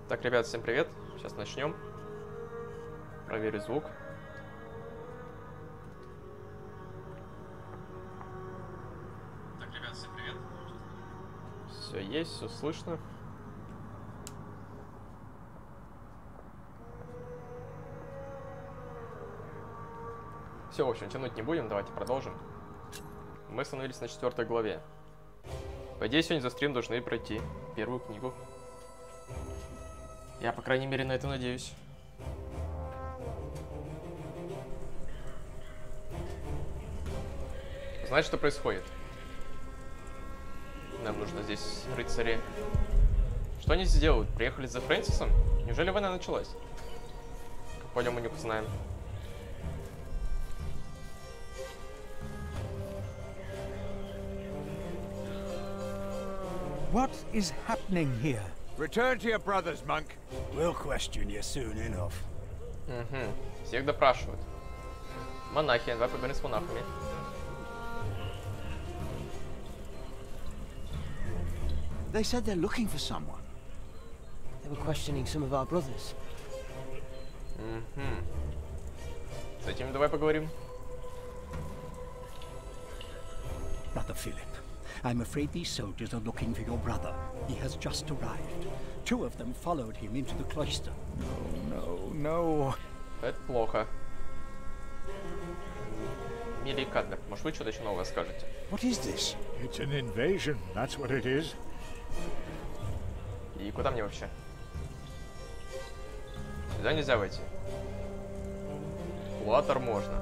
Так, ребят, всем привет. Сейчас начнем. Проверю звук. Так, ребят, всем привет. Все есть, все слышно. Все, в общем, тянуть не будем, давайте продолжим. Мы остановились на 4 главе. По идее, сегодня за стрим должны пройти первую книгу. Я, по крайней мере, на это надеюсь. Знаете, что происходит? Нам нужно здесь рыцари. Что они здесь делают? Приехали за Фрэнсисом? Неужели война началась? Пойдем мы не узнаем. What is happening here? Return to your brothers, monk. We'll question you soon enough. Всех допрашивают. Монахи, давай поговорим с монахами. They said they're looking for someone. They were questioning some of our brothers. С этим давай поговорим. Brother Philip, I'm afraid these soldiers are looking for your brother. He has just arrived. 2 of them followed him into the cloister. No. Это плохо. Милли Кадбер, может вы что-то еще новое скажете? What is this? It's an invasion, that's what it is. И куда мне вообще? Сюда нельзя войти. В куатор можно.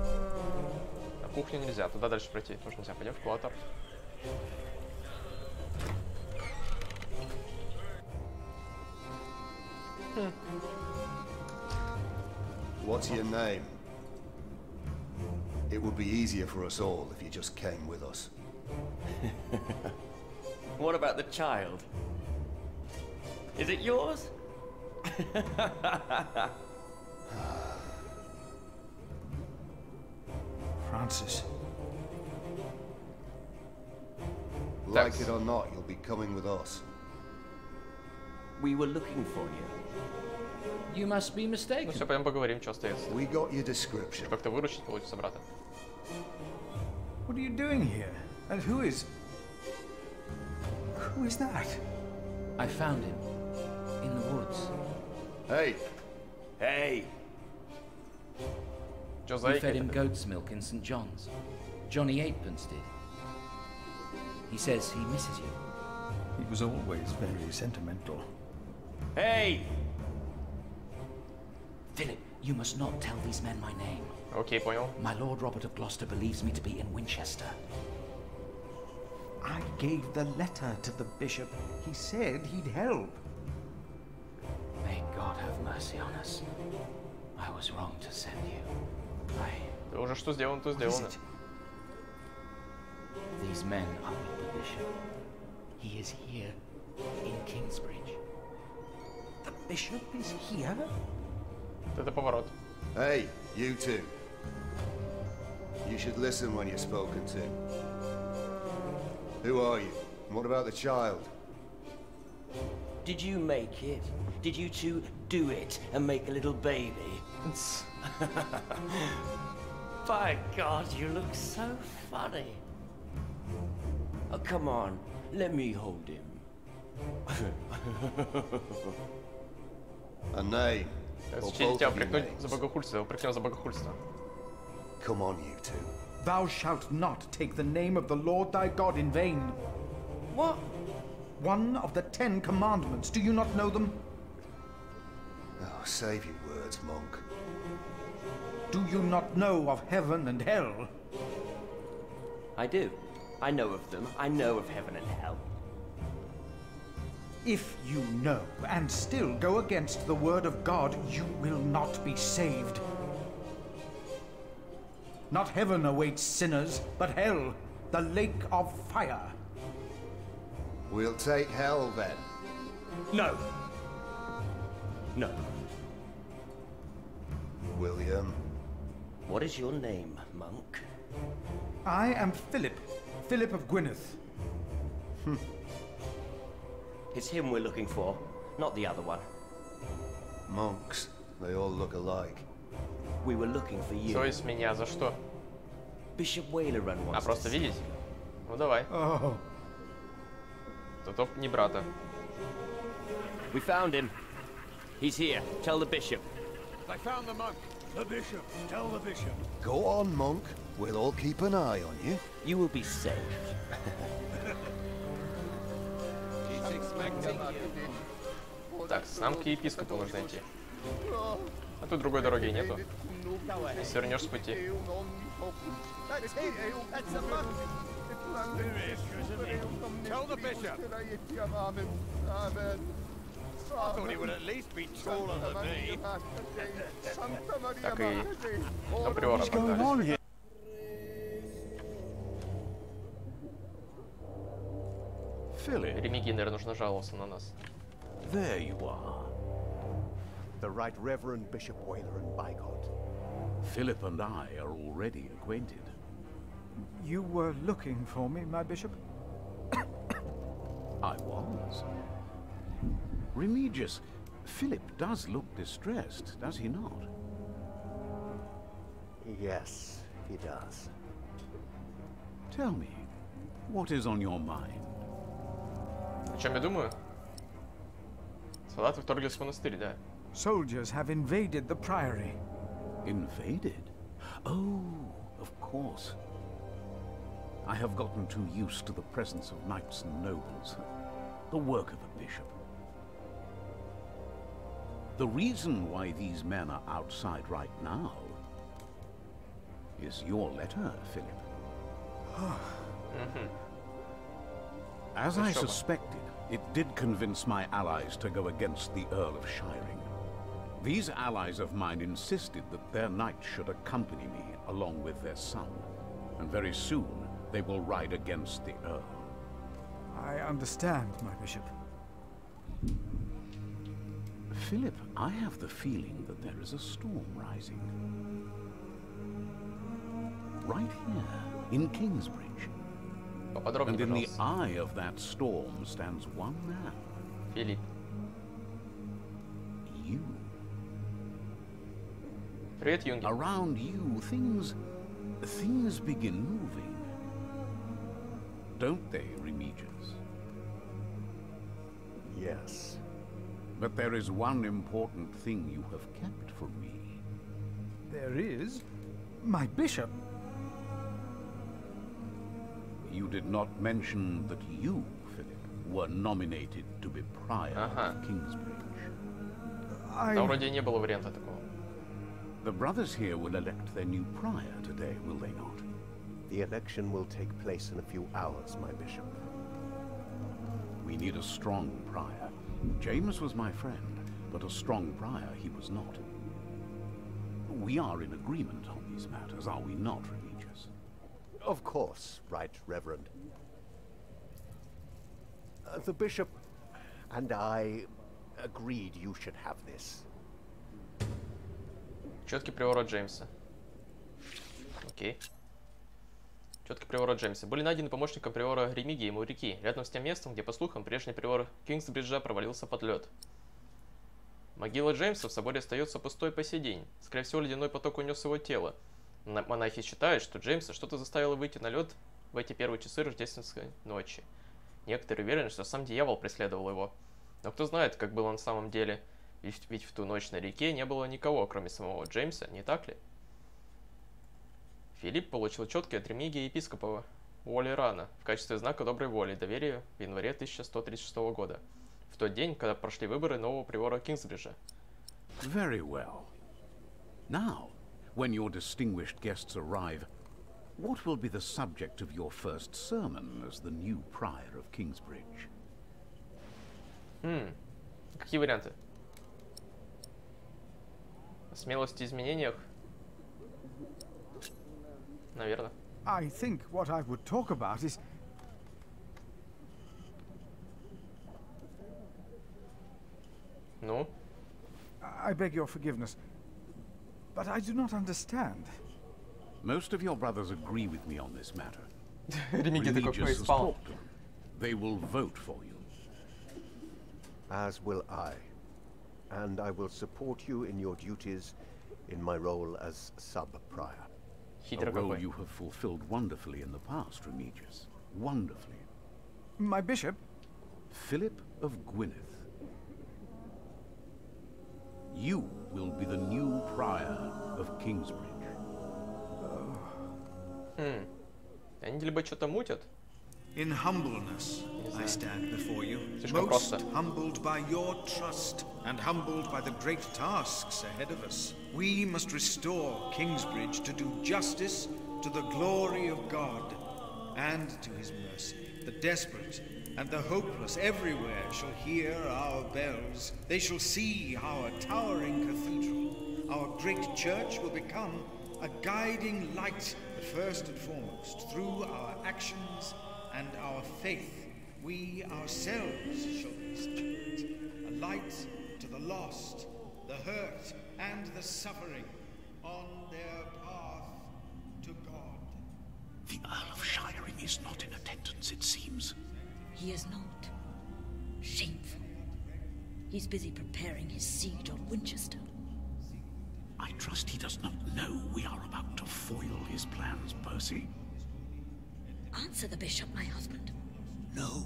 На кухню нельзя, туда дальше пройти тоже нельзя. Пойдем в куатор. What's your name? It would be easier for us all if you just came with us. What about the child? Is it yours? Francis. Like it or not, you'll be coming with us. We were looking for you. You must be Ну mistaken. все, пойдем поговорим, что остается. We got your description. Как-то выручить получится, брата. What are you doing here? And who is that? I found him in the woods. Hey, Hey! Что за We fed эки? him goat's milk in St. John's. Johnny Eightpence did. He says he misses you. He was always very sentimental. Hey! Philip, you must not tell these men my name. Окей, понял. My Lord Robert of Gloucester believes me to be in Winchester. I gave the letter to the bishop. He said he'd help. May God have mercy on us. I was wrong to send you. Ты уже что сделано, то сделано. These men are with the bishop. He is here in Kingsbridge. The bishop is here? Это поворот. hey, you two. You should listen when you're spoken to. Who are you? And what about the child? Did you make it? Did you two do it and make a little baby? By God, you look so funny. Oh, come on, let me hold him. A name. Or Зачем both тебя of your упрекнуть names. за богохульство? Упрекнем за богохульство. Come on, you two. Thou shalt not take the name of the Lord thy God in vain. What? One of the 10 commandments. Do you not know them? Oh, save your words, monk. Do you not know of heaven and hell? I do. I know of them. I know of heaven and hell. If you know and still go against the word of God, you will not be saved. Not heaven awaits sinners, but hell, the lake of fire. We'll take hell then. No. No. William. What is your name, monk? I am Philip, Philip of Gwynedd. It's him we're looking for, not the other one. Monks. They all look alike. We were looking for you. То есть меня за что? Bishop Wailerun А wants to просто see видеть? Ну давай. Oh, Тут не брата. We found him. He's here. Tell the bishop. I found the monk. the bishop. Tell the bishop. Go on, monk. We'll all keep an eye on you. You will be safe. Так, нам к епископу нужно идти. А тут другой дороги нету. Не свернешь с пути. Tell the bishop. I thought he would at least be taller than me. Так и до приора погнали. Philip, Ремиги, наверное, нужно жаловаться на нас. there you are. The Right Reverend Bishop Wailerun Bygod. Philip and I are already acquainted. You were looking for me, my bishop? I was. Remigius, Philip does look distressed, does he not? Yes, he does. Tell me, what is on your mind? О чем я думаю? Солдаты вторглись в монастырь, да. Soldiers have invaded the priory. Invaded? Oh, of course. I have gotten too used to the presence of knights and nobles. The work of a bishop. The reason why these men are outside right now is your letter, Philip. As I suspected, it did convince my allies to go against the Earl of Shirring. These allies of mine insisted that their knight should accompany me along with their son, and very soon they will ride against the Earl. I understand, my bishop. Philip, I have the feeling that there is a storm rising. Right here, in Kingsbridge. Поподробнее, And in the пожалуйста. eye of that storm stands one man, Филипп. you. Привет, Юнги. Around you, things begin moving. Don't they, Remigius? Yes. But there is one important thing you have kept from me. There is? My bishop? You did not mention that you, Philip, were nominated to be prior of Kingsbridge. Там вроде не было варианта такого. The brothers here will elect their new prior today, will they not? The election will take place in a few hours, my bishop. We need a strong prior. James was my friend, but a strong prior he was not. We are in agreement on these matters, are we not, Remigius? Of course, Right Reverend. The bishop and I agreed you should have this. Четкий приворот Джеймса. Окей. Четкий приворот Джеймса. Были найдены помощником привора Ремиги и Маурики, рядом с тем местом, где, по слухам, прежний привор Кингсбриджа провалился под лед. Могила Джеймса в соборе остается пустой по сей день. Скорее всего, ледяной поток унес его тело. Монахи считают, что Джеймса что-то заставило выйти на лед в эти первые часы рождественской ночи. Некоторые уверены, что сам дьявол преследовал его. Но кто знает, как было на самом деле, ведь в ту ночь на реке не было никого, кроме самого Джеймса, не так ли? Филипп получил четкие от Ремиги и епископа Уоллерана в качестве знака доброй воли и доверия в январе 1136 года, в тот день, когда прошли выборы нового привора Кингсбриджа. Very well. Now, when your distinguished guests arrive, what will be the subject of your first sermon as the new prior of Kingsbridge? Какие варианты? О смелости и изменениях? Наверное. I think what I would talk about is... Ну? I beg your forgiveness, but I do not understand. Most of your brothers agree with me on this matter. Ремиги такой Remigius has фейспалм. talked to them. They will vote for you. As will I. and I will support you in your duties in my role as sub-prior. A role you have fulfilled wonderfully in the past, Remigius. Wonderfully. My bishop? Philip of Gwynedd. You will be the new prior of Kingsbridge. Они либо что-то мутят. In humbleness, I stand before you, Слишком most просто. humbled by your trust and humbled by the great tasks ahead of us. We must restore Kingsbridge to do justice to the glory of God and to his mercy. The desperate and the hopeless everywhere shall hear our bells. They shall see our towering cathedral. Our great church will become a guiding light, first and foremost, through our actions and our faith. We ourselves shall be spirit, a light to the lost, the hurt, and the suffering on their path to God. The Earl of Shiring is not in attendance, it seems. He is not. Shameful. He's busy preparing his siege on Winchester. I trust he does not know we are about to foil his plans, Percy. Answer the bishop, my husband. No,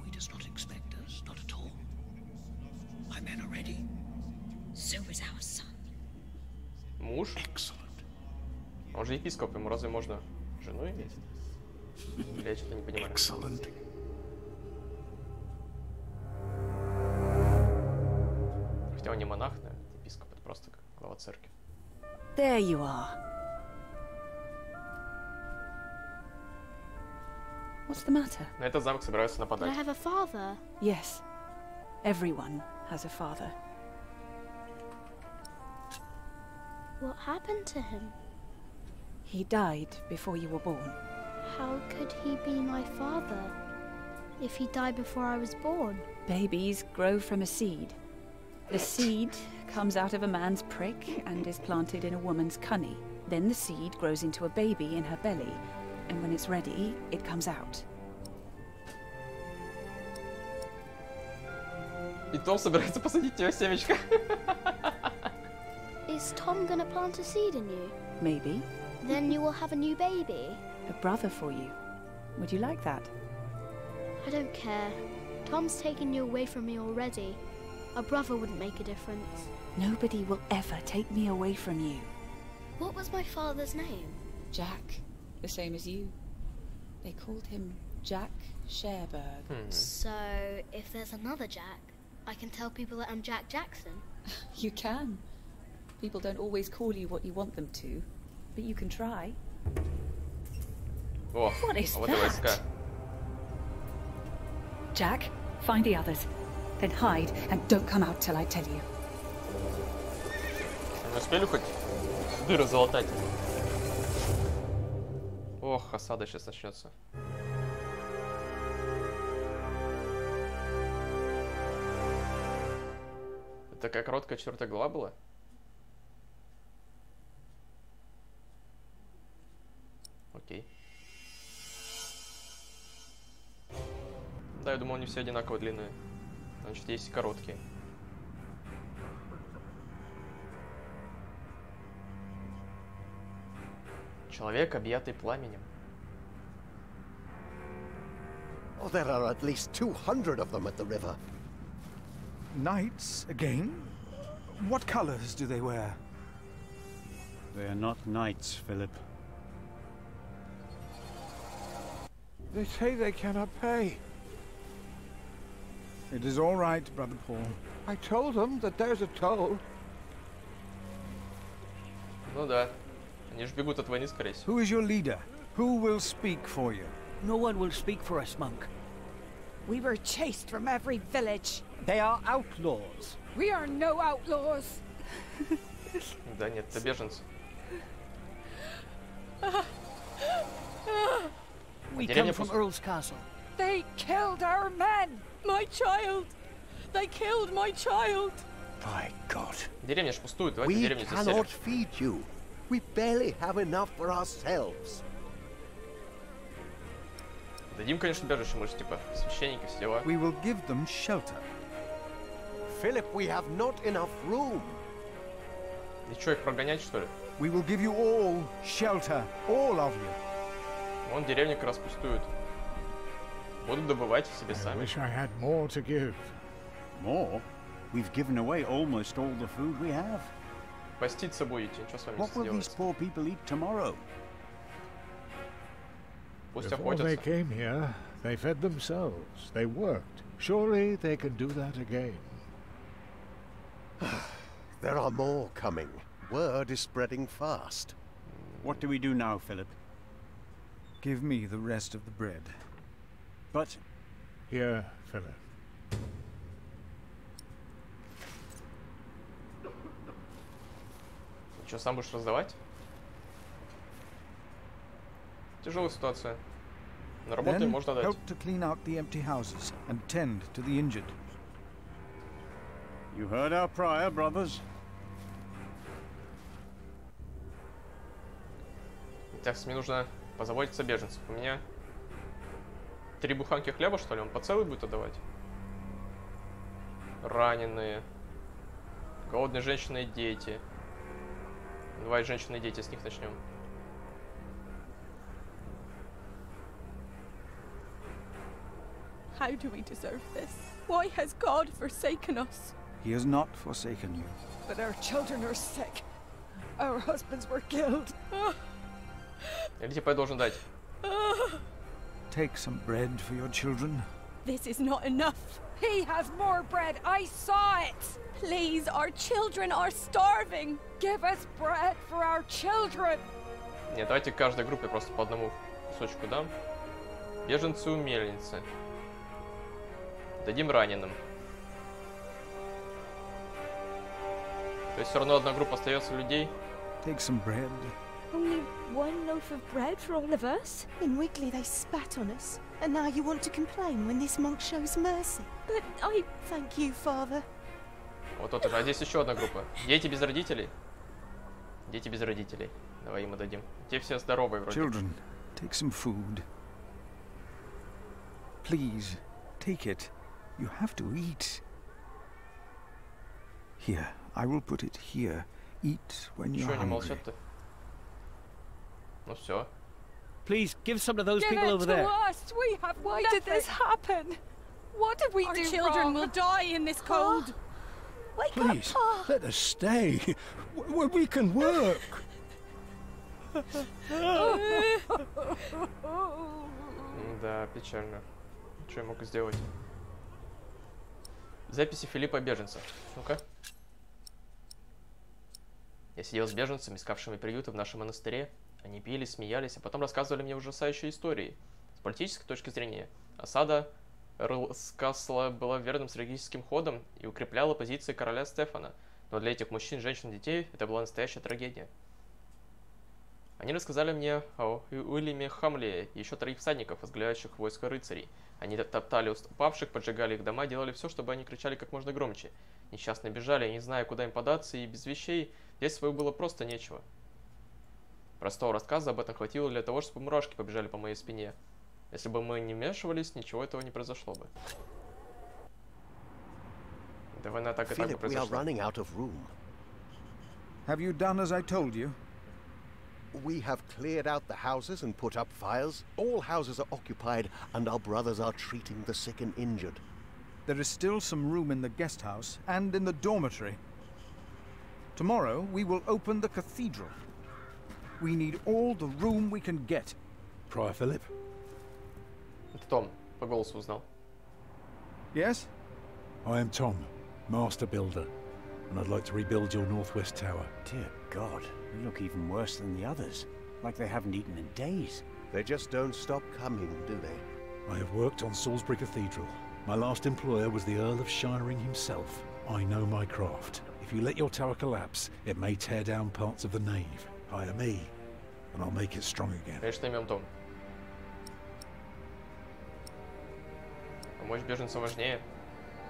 he does not expect us, not at all. My men are ready. So is our son. Муж? Excellent. Он же епископ, ему разве можно жену иметь? Или я что-то не понимаю. Excellent. Хотя он не монах, да? Епископ, это просто глава церкви. There you are. What's the matter? На этот замок собираются But I нападать. have a father. Yes. Everyone has a father. What happened to him? He died before you were born. How could he be my father if he died before I was born? Babies grow from a seed. The seed comes out of a man's prick and is planted in a woman's cunny. Then the seed grows into a baby in her belly, and when it's ready, it comes out. И Том собирается посадить тебе семечко. Is Tom gonna plant a seed in you? Maybe. Then you will have a new baby. A brother for you. Would you like that? I don't care. Tom's taken you away from me already. A brother wouldn't make a difference. Nobody will ever take me away from you. What was my father's name? Jack, the same as you. They called him Jack Sherberg. So, if there's another Jack, I can tell people that I'm Jack Jackson. You can. People don't always call you what you want them to, but you can try. О, What is а вот и войска. that? Jack, find the others. Then hide and don't come out till I tell you. Мы успели хоть дыры залатать? Ох, осада сейчас начнется. Это такая короткая 4 глава была? Окей. Да, я думал, они все одинаково длинные. Значит, есть и короткие. Человек, объятый пламенем. Oh, there are at least 200 of them at the river. Knights again? What colors do they wear? They are not knights, Philip. They say they cannot pay. It is all right, Brother Paul. I told them that there's a toll. Ну да. Они же бегут от войны, скорее всего. Who is your leader? Who will speak for you? No one will speak for us, monk. We were chased from every village. They are outlaws. We are no outlaws. Да нет, это беженцы. We come from Earl's Castle. They killed our men. My child. They killed my child. My God. Деревня ж пустует, давайте We деревню заселим. cannot feed you. We barely have enough for ourselves. Дадим, конечно, бежище, мы же типа священники, все дела. We will give them shelter. Philip, we have not enough room. И что, их прогонять, что ли? We will give you all shelter, all of you. Вон деревня как раз пустует. Будут добывать себе I сами. wish I had more to give. More? We've given away almost all the food we have. Поститься будете, ничего с вами What will these сделать. poor people eat tomorrow? Пусть Before they охотятся. came here, they fed themselves. They worked. Surely they can do that again. There are more coming. Word is spreading fast. What do we do now, Philip? Give me the rest of the bread. But... Here, Philip. Что, сам будешь раздавать? Тяжелая ситуация. На работу Then можно дать. help to clean out the empty houses and tend to the injured. You heard our prior, brothers. Так, мне нужно позаботиться о беженцах. У меня 3 буханки хлеба, что ли? Он по целый будет отдавать? Раненые. Голодные женщины и дети. Давай женщины и дети, с них начнем. How do we deserve this? Why has God forsaken us? He has not forsaken you. But our children are sick. Our husbands were killed. Или типа я должен дать? Take some bread for your children. This is not enough. He has more bread. I saw it. Please, our children are starving. Give us bread for our children. Нет, давайте каждой группе просто по одному кусочку дам. Беженцы у мельницы. Дадим раненым. То есть все равно одна группа остается людей. Take some bread. Only one loaf of bread for all of us? In Wiggly they spat on us, and now you want to complain when this monk shows mercy. But I thank you, Father. Вот тут уже. А здесь еще одна группа. Дети без родителей. Дети без родителей. Давай им отдадим. Те все здоровые вроде. Children, take some food. Please, take it. You have to eat. Here, I will put it here. Eat when you're Чего они hungry. молчат-то? Ну все. Please, give some to those Give people it over to there. us. We have Why did this happen? What did we do? Our children will die in this cold. Wake Please, up, let us stay. We can work. Да, печально. Что я мог сделать? Записи Филиппа о беженцах. Ну-ка. Я сидел с беженцами, искавшими приюты в нашем монастыре. Они пили, смеялись, а потом рассказывали мне ужасающие истории. С политической точки зрения, осада Эрлскасла была верным стратегическим ходом и укрепляла позиции короля Стефана. Но для этих мужчин, женщин и детей это была настоящая трагедия. Они рассказали мне о Уильяме Хамле и еще 3 всадников, возглавляющих войско рыцарей. Они топтали упавших, поджигали их дома, делали все, чтобы они кричали как можно громче. Несчастные бежали, не зная, куда им податься, и без вещей здесь своего было просто нечего. Простого рассказа об этом хватило для того, чтобы мурашки побежали по моей спине. Если бы мы не вмешивались, ничего этого не произошло бы. Да война так и так бы Philip, we are произошла. running out of room. Have you done as I told you? We have cleared out the houses and put up fires. All houses are occupied, and our brothers are treating the sick and injured. There is still some room in the guest house and in the dormitory. Tomorrow we will open the cathedral. We need all the room we can get. Prior Philip? Это Том, по голосу узнал. Yes? I am Tom, Master Builder, and I'd like to rebuild your northwest tower. Dear God, you look even worse than the others. Like they haven't eaten in days. They just don't stop coming, do they? I have worked on Salisbury Cathedral. My last employer was the Earl of Shirring himself. I know my craft. If you let your tower collapse, it may tear down parts of the nave. Hire me, and I'll make it strong again. Конечно, имем Том. Помочь беженцам важнее.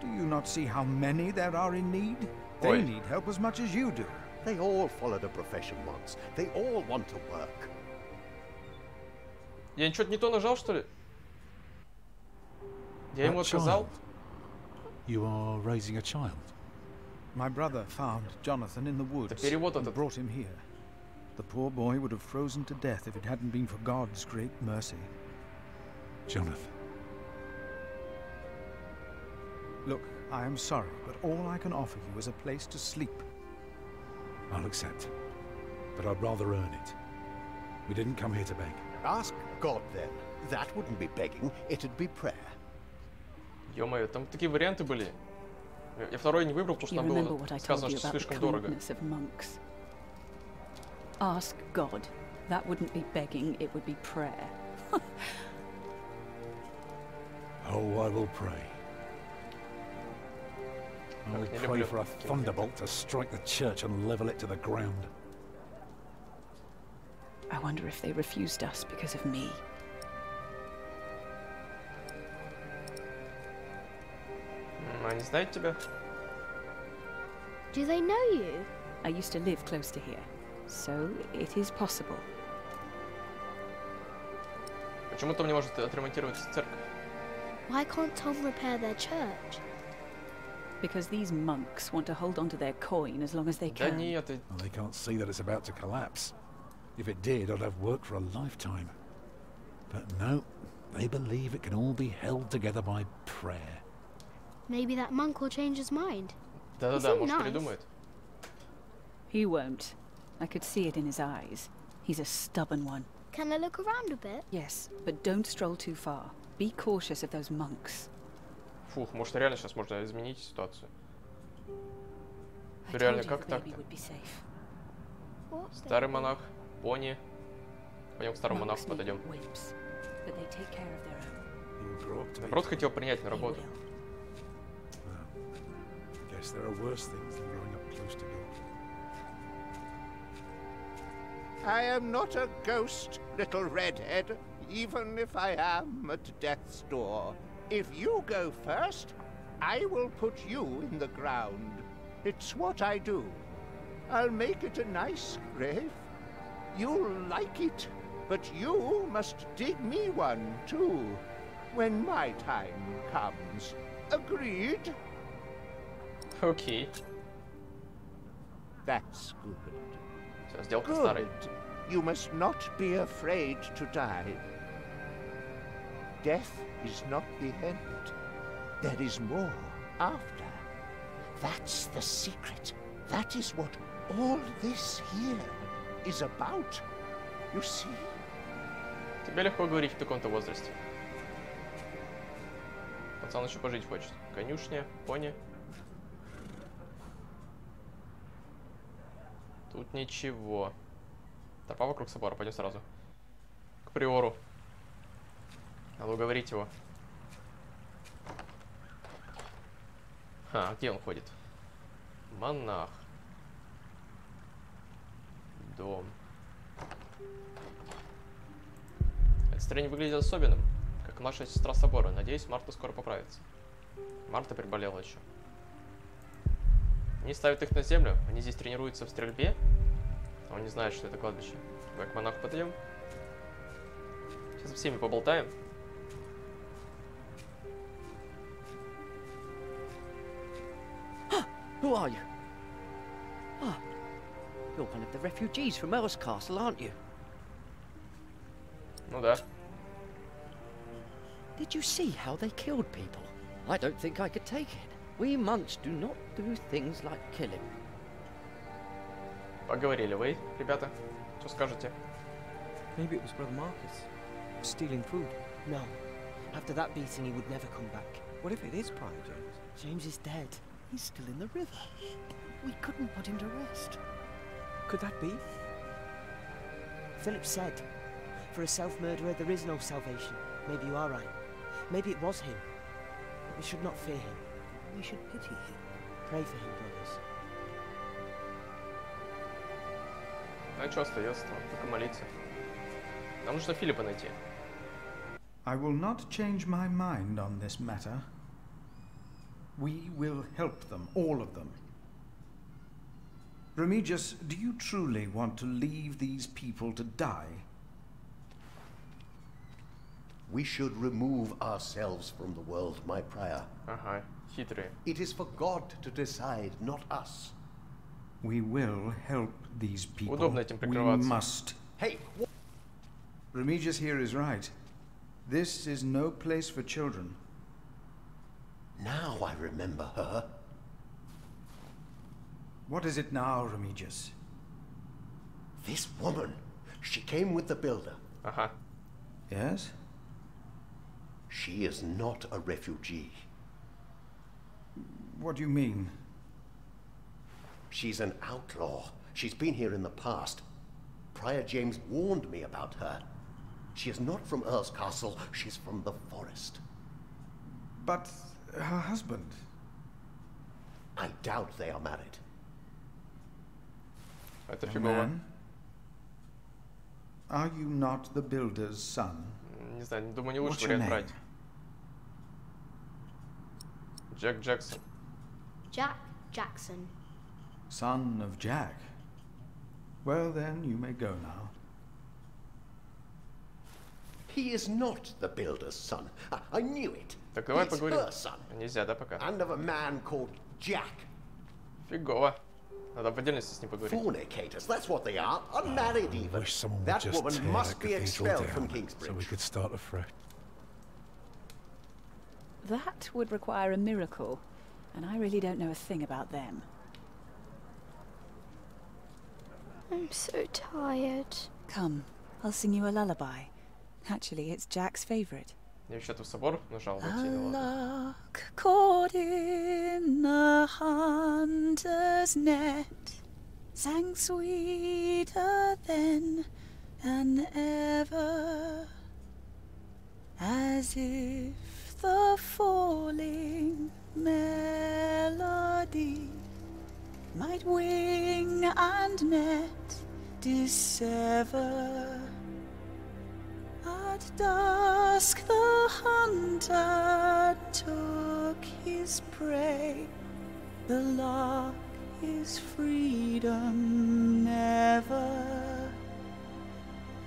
Do you not see how many there are in need? They need help as much as you do. They all followed a profession once. They all want to work. Я что-то не то нажал, что ли? Я ему отказал. You are raising a child? My brother found Jonathan in the woods перевод and этот. brought him here. The poor boy would have frozen to death if it hadn't been for God's great mercy. Jonathan. Look, I am sorry, but all I can offer you is a place to sleep. I'll accept. But I'd rather earn it. We didn't come here to beg. Ask God then. That wouldn't be begging, it'd be prayer. Ё-моё, там такие варианты были. Я второй не выбрал, потому что там было сказано, что слишком дорого. Ask God. That wouldn't be begging, it would be prayer. Oh, I will pray. I will pray for a thunderbolt to strike the church and level it to the ground. I wonder if they refused us because of me. Они знают тебя? Do they know you? I used to live close to here, so it is possible. Почему Том не может отремонтировать церковь? Why can't Tom repair their church? Because these monks want to hold on to their coin as long as they Да can. нет, Well, they can't see that it's about to collapse. If it did, I'd have work for a lifetime. But no, they believe it can all be held together by prayer. Maybe that monk will change his mind. Да-да-да, может передумает. He won't. I could see it in his eyes. He's a stubborn one. Can I look around a bit? Yes, but don't stroll too far. Be cautious of those monks. Фух, может реально сейчас можно изменить ситуацию. Реально, как так-то? Старый монах, пони. Пойдем к старому монаху подойдем. Наоборот, хотел принять на работу. There are worse things than growing up close to God. I am not a ghost, little redhead, even if I am at death's door. If you go first, I will put you in the ground. It's what I do. I'll make it a nice grave. You'll like it, but you must dig me one, too, when my time comes. Agreed? Окей. That's good. Все, сделка старой. You must not be afraid to die. Death is not the end. There is more after. That's the secret. That is what all this here is about. You see? Тебе легко говорить в таком-то возрасте. Пацан еще пожить хочет. Конюшня, пони. Тут ничего. Тропа вокруг собора. Пойдем сразу к приору. Надо уговорить его. Где он ходит? Монах. Дом. Этот строение выглядит особенным, как младшая сестра собора. Надеюсь, Марта скоро поправится. Марта приболела еще. Они ставят их на землю, они здесь тренируются в стрельбе. А он не знает, что это кладбище. Давай к монаху подойдем. Сейчас со всеми поболтаем. Who are you? Ah, you're one of the refugees from Earl's Castle, aren't you? Ну да. Did you see how they killed people? I don't think I could take it. We monks do not do things like killing. Поговорили вы, ребята. Что скажете? Maybe it was Brother Marcus. Stealing food. No. After that beating, he would never come back. What if it is Prime James? James is dead. He's still in the river. We couldn't put him to rest. Could that be? Philip said, for a self-murderer there is no salvation. Maybe you are right. Maybe it was him. But we should not fear him. We should pity him. Pray for him, brothers. А что остается? Только молиться. Нам нужно Филиппа найти. I will not change my mind on this matter. We will help them, all of them. Remigius, do you truly want to leave these people to die? We should remove ourselves from the world, my prior. Ага, хитрые. It is for God to decide, not us. We will help these people. Удобно этим We прикрываться. must. Hey! Remigius here is right. This is no place for children. Now I remember her. What is it now, Remigius? This woman. She came with the builder. Ага. Yes? She is not a refugee. What do you mean? She's an outlaw. She's been here in the past. Prior James warned me about her. She is not from Earl's Castle. She's from the forest. But her husband? I doubt they are married. Это Young фигово. man, are you not the builder's son? Не знаю, думаю, не лучший What's your вариант name? брать. Джек Джексон. Jack Jackson. Son of Jack. Well then, you may go now. He is not the builder's son. I knew it. Так давай He's поговорим. her son. Нельзя, да, пока? And of a man called Jack. Фигово. Надо в отдельности с ним поговорить. Fornicators, that's what they are. Unmarried even. Wish someone would That just woman tear must the be cathedral expelled from down so we Kingsbridge. could start afresh. That would require a miracle, and I really don't know a thing about them. I'm so tired. Come, I'll sing you a lullaby. Actually, it's Jack's favourite. Я вообще-то в собор нажал. A войти, ну ладно. lark caught in a hunter's net sang sweeter than than ever, as if the falling melody might wing and net dissever. At dusk the hunter took his prey. The lark is freedom never.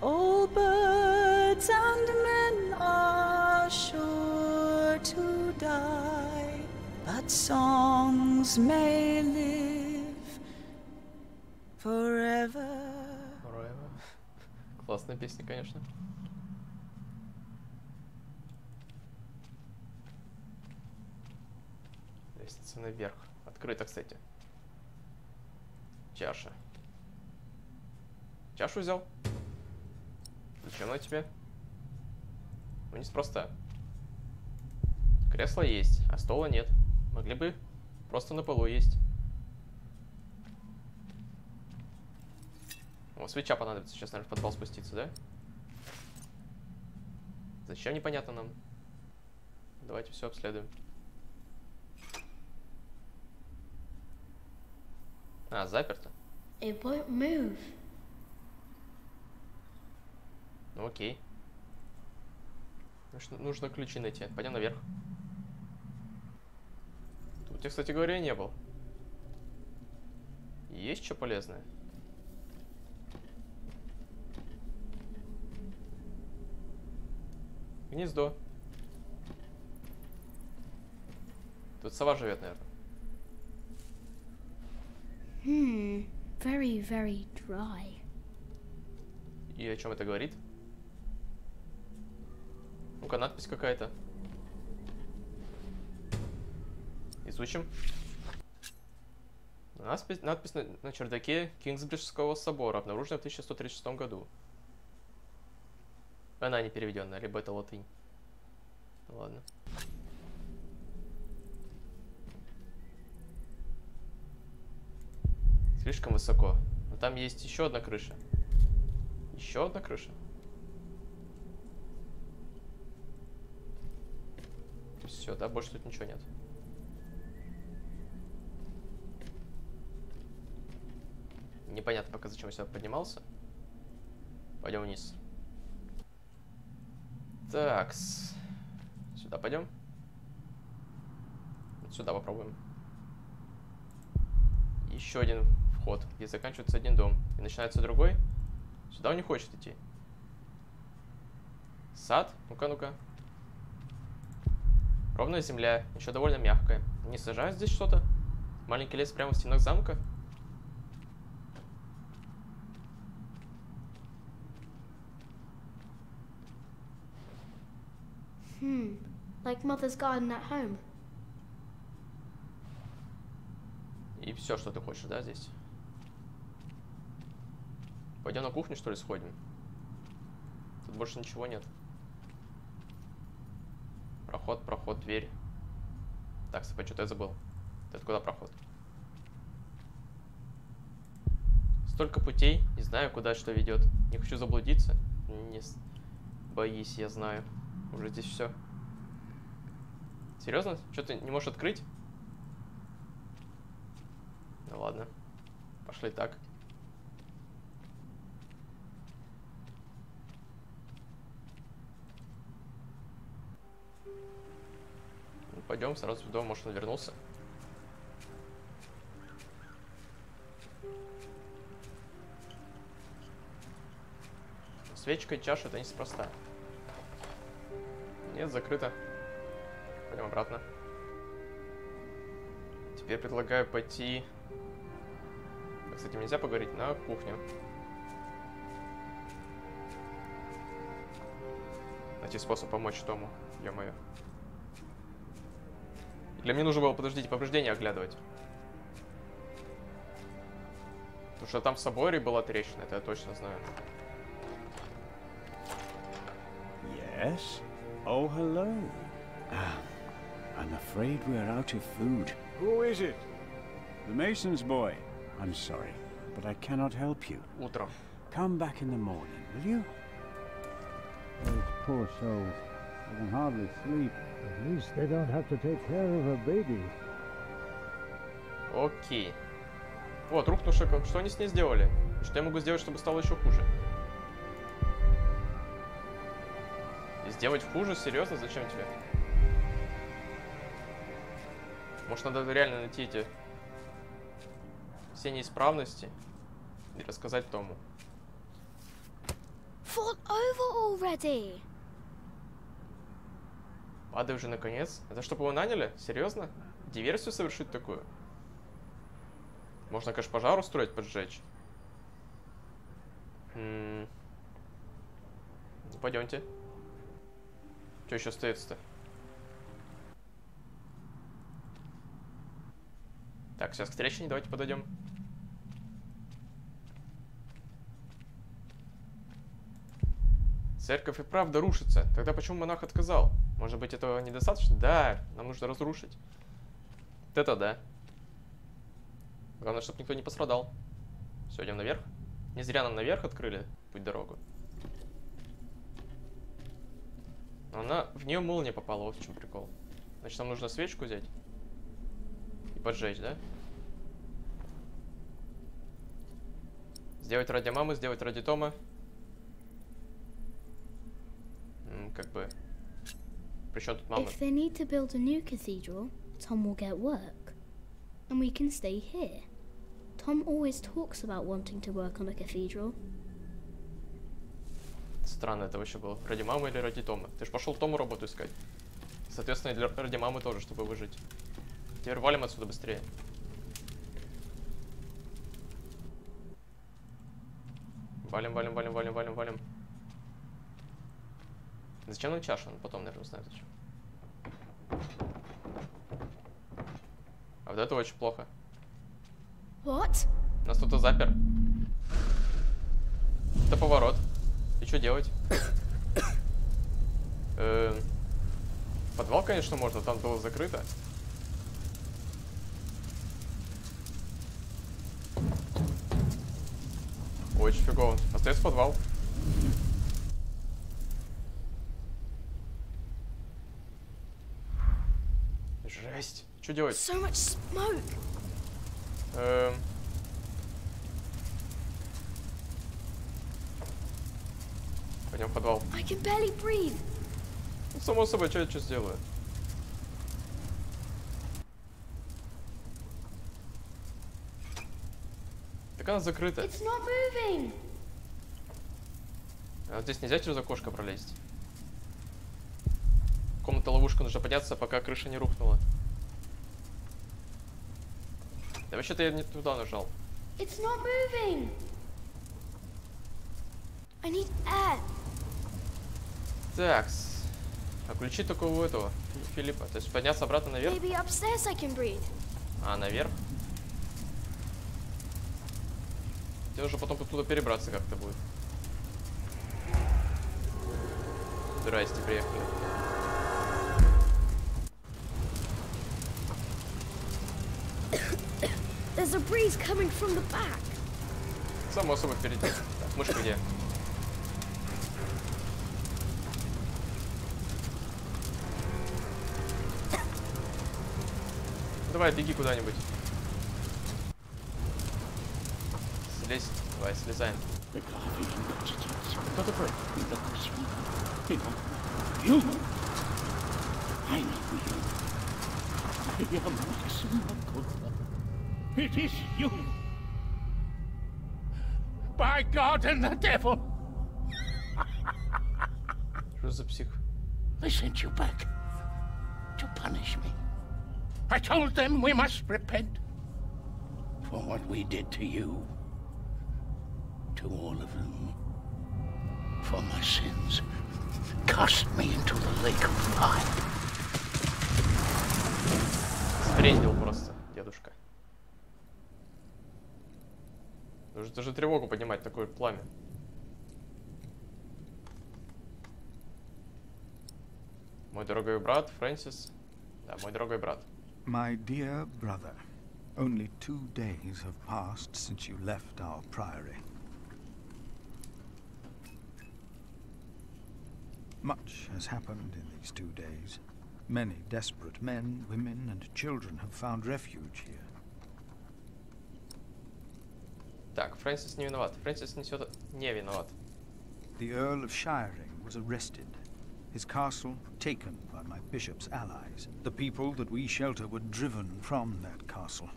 All birds and men are sure to die, but songs may live forever. Классная песня, конечно. Лестница наверх. Открыто, кстати. Чаша. Чашу взял? Зачем она тебе? Ну, неспроста. Кресло есть, а стола нет. Могли бы просто на полу есть. О, свеча понадобится. Сейчас, наверное, в подвал спуститься, да? Зачем, непонятно нам. Давайте все обследуем. А, заперто. It won't move. Ну окей. Нужно ключи найти. Пойдем наверх. Тут я, кстати говоря, не был. Есть что полезное? Гнездо. Тут сова живет, наверное. Very, very dry. И о чем это говорит? Ну-ка, надпись какая-то. Изучим. Надпись на чердаке Кингсбриджского собора, обнаружена в 1136 году. Она не переведенная, либо это латынь. Ну, ладно. Слишком высоко. Но там есть еще одна крыша. Еще одна крыша. Все, да, больше тут ничего нет. Непонятно пока, зачем я сюда поднимался. Пойдем вниз. Так, сюда пойдем. Вот сюда попробуем. Еще один вход, где заканчивается один дом и начинается другой. Сюда он не хочет идти. Сад? Ну-ка, ну-ка. Ровная земля, еще довольно мягкая. Не сажают здесь что-то? Маленький лес прямо в стенах замка? Like Mother's garden at home. И все, что ты хочешь, да, здесь? Пойдем на кухню, что ли, сходим? Тут больше ничего нет. Проход, проход, дверь. Так, стоп, что-то я забыл. Это куда проход? Столько путей, не знаю, куда что ведет. Не хочу заблудиться. Не боись, я знаю. Уже здесь все. Серьезно? Что ты не можешь открыть? Ну ладно. Пошли так. Ну, пойдем сразу в дом, может он вернулся. Свечка и чаша — это неспроста. Нет, закрыто. Пойдем обратно. Теперь предлагаю пойти... С этим нельзя поговорить, на кухню. Найти способ помочь Тому. Ё-моё. Для меня нужно было, подождите, повреждения оглядывать. Потому что там в соборе была трещина, это я точно знаю. Yes? Oh, hello. I'm afraid we're out of food. Who is it? The mason's boy. I'm sorry, but I cannot help you. Утром. Come back in the morning, will you? Those poor souls. They can hardly sleep. At least they don't have to take care of a baby. Окей. Вот, рухнувший. Что они с ней сделали? Что я могу сделать, чтобы стало еще хуже? И сделать хуже? Серьезно? Зачем тебе? Может, надо реально найти эти все неисправности и рассказать Тому. Fall over already. Падай уже наконец. Это чтобы его наняли? Серьезно? Диверсию совершить такую? Можно, конечно, пожар устроить, поджечь. Ну, пойдемте. Что еще остается-то? Так, сейчас к трещине давайте подойдем. Церковь и правда рушится. Тогда почему монах отказал? Может быть, этого недостаточно? Да, нам нужно разрушить. Вот это да. Главное, чтобы никто не пострадал. Все, идем наверх. Не зря нам наверх открыли путь-дорогу. Но она в нее молния попала, вот в чем прикол. Значит, нам нужно свечку взять и поджечь, да? Сделать ради мамы, сделать ради Тома. Как бы... Причем тут мама? If they need to build a new cathedral, Tom will get work. And we can stay here. Tom always talks about wanting to work on a cathedral. Странно это вообще было. Ради мамы или ради Тома? Ты же пошел Тому работу искать. Соответственно, и ради мамы тоже, чтобы выжить. Теперь валим отсюда быстрее. Валим, валим, валим, валим, валим, валим. Зачем нам чаша? Он потом, наверное, узнает зачем. А вот это очень плохо. What? Нас кто-то запер. Это поворот. И что делать? Подвал, конечно, можно, там было закрыто. Очень фигово. Остается подвал. Жесть. Что делать? So much smoke. Пойдем в подвал. I can barely breathe. Ну, само собой, что я сделаю? Так она закрыта. It's not moving. А вот здесь нельзя через окошко пролезть. какую-то ловушку нужно подняться, пока крыша не рухнула. Да вообще-то я не туда нажал. It's not moving. I need air. Так. А ключи только у этого Филиппа. То есть подняться обратно наверх? Maybe upstairs I can breathe. А, наверх? Тебе уже потом оттуда перебраться как-то будет. Здрасте, приехали. There's a breeze coming from the back. Само собой впереди. Так, мышка где? Давай, беги куда-нибудь. Слезь. Давай, слезаем. Кто такой? It is you. By God and the devil. Что за псих? They sent you back to punish me. I told them we must repent for what we did to you. To all of them. For my sins. Cast me into the lake of fire. Сбрендил просто, дедушка. Нужно даже тревогу поднимать, такое пламя. Мой дорогой брат, Фрэнсис. Да, мой дорогой брат. My dear brother, only 2 days have passed since you left our priory. Much has happened in these 2 days. Many desperate men, women, and children have found refuge here. Так, Фрэнсис не виноват. Фрэнсис несет не виноват. The Earl of Shiring was arrested. His castle taken by my bishop's allies. The people that we shelter were driven from that castle.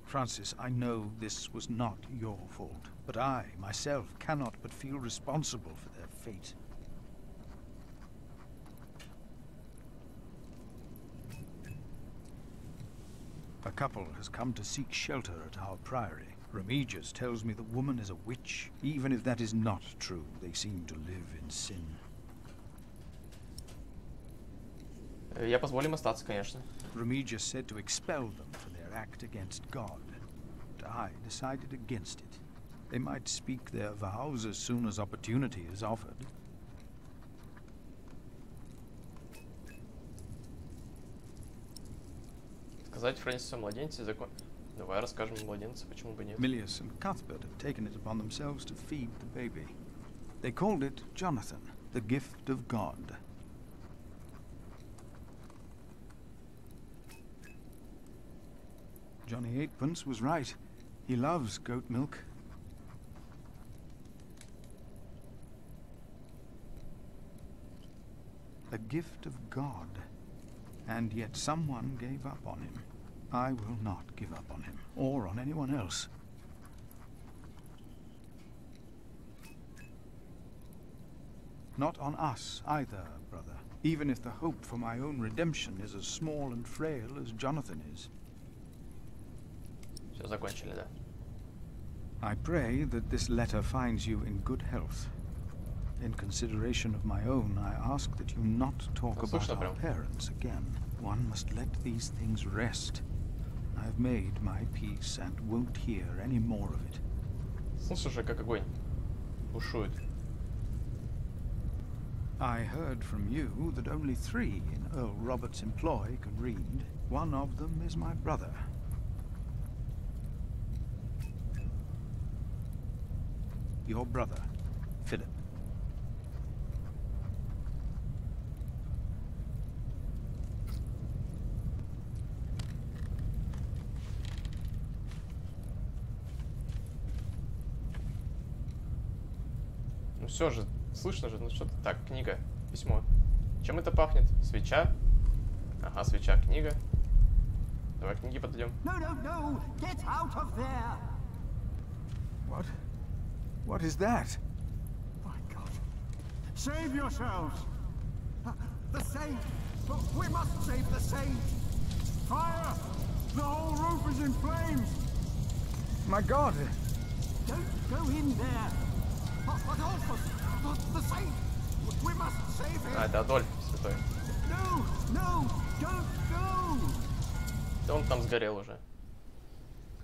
Francis, I know this was not your fault, but I, myself, cannot but feel responsible for their fate. A couple has come to seek shelter at our priory. Remigius tells me the woman is a witch. Even if that is not true, they seem to live in sin. Я позволю им остаться, конечно. Remigius said to expel them for their act against God. But I decided against it. They might speak their vows as soon as opportunity is offered. Сказать Фрэнсису о младенце закон. Давай расскажем о младенце, почему бы нет. Milius and Cuthbert have taken it upon themselves to feed the baby. They called it Jonathan, the gift of God. Johnny Eightpence was right. He loves goat milk. A gift of God. And yet someone gave up on him. I will not give up on him, or on anyone else. Not on us either, brother. Even if the hope for my own redemption is as small and frail as Jonathan is. Все закончили, да. I pray that this letter finds you in good health. In consideration of my own, I ask that you not talk about our parents again. One must let these things rest. I have made my peace and won't hear any more of it. Слушай же, как огонь бушует. I heard from you that only 3 in Earl Robert's employ can read. One of them is my brother. Your brother, Philip. Ну все же, слышно же, ну что-то. Так, книга, письмо. Чем это пахнет? Свеча? Ага, свеча, книга. Давай к книге подойдем. No, no, no! Get out of there! What? What is that? My God. Save yourselves! The saint! We must save the saint! Fire! The whole roof is in flames! My God! Don't go in there! But also, the saint! We must save him! А, это Адольф святой. No! No! Don't go! Да он там сгорел уже.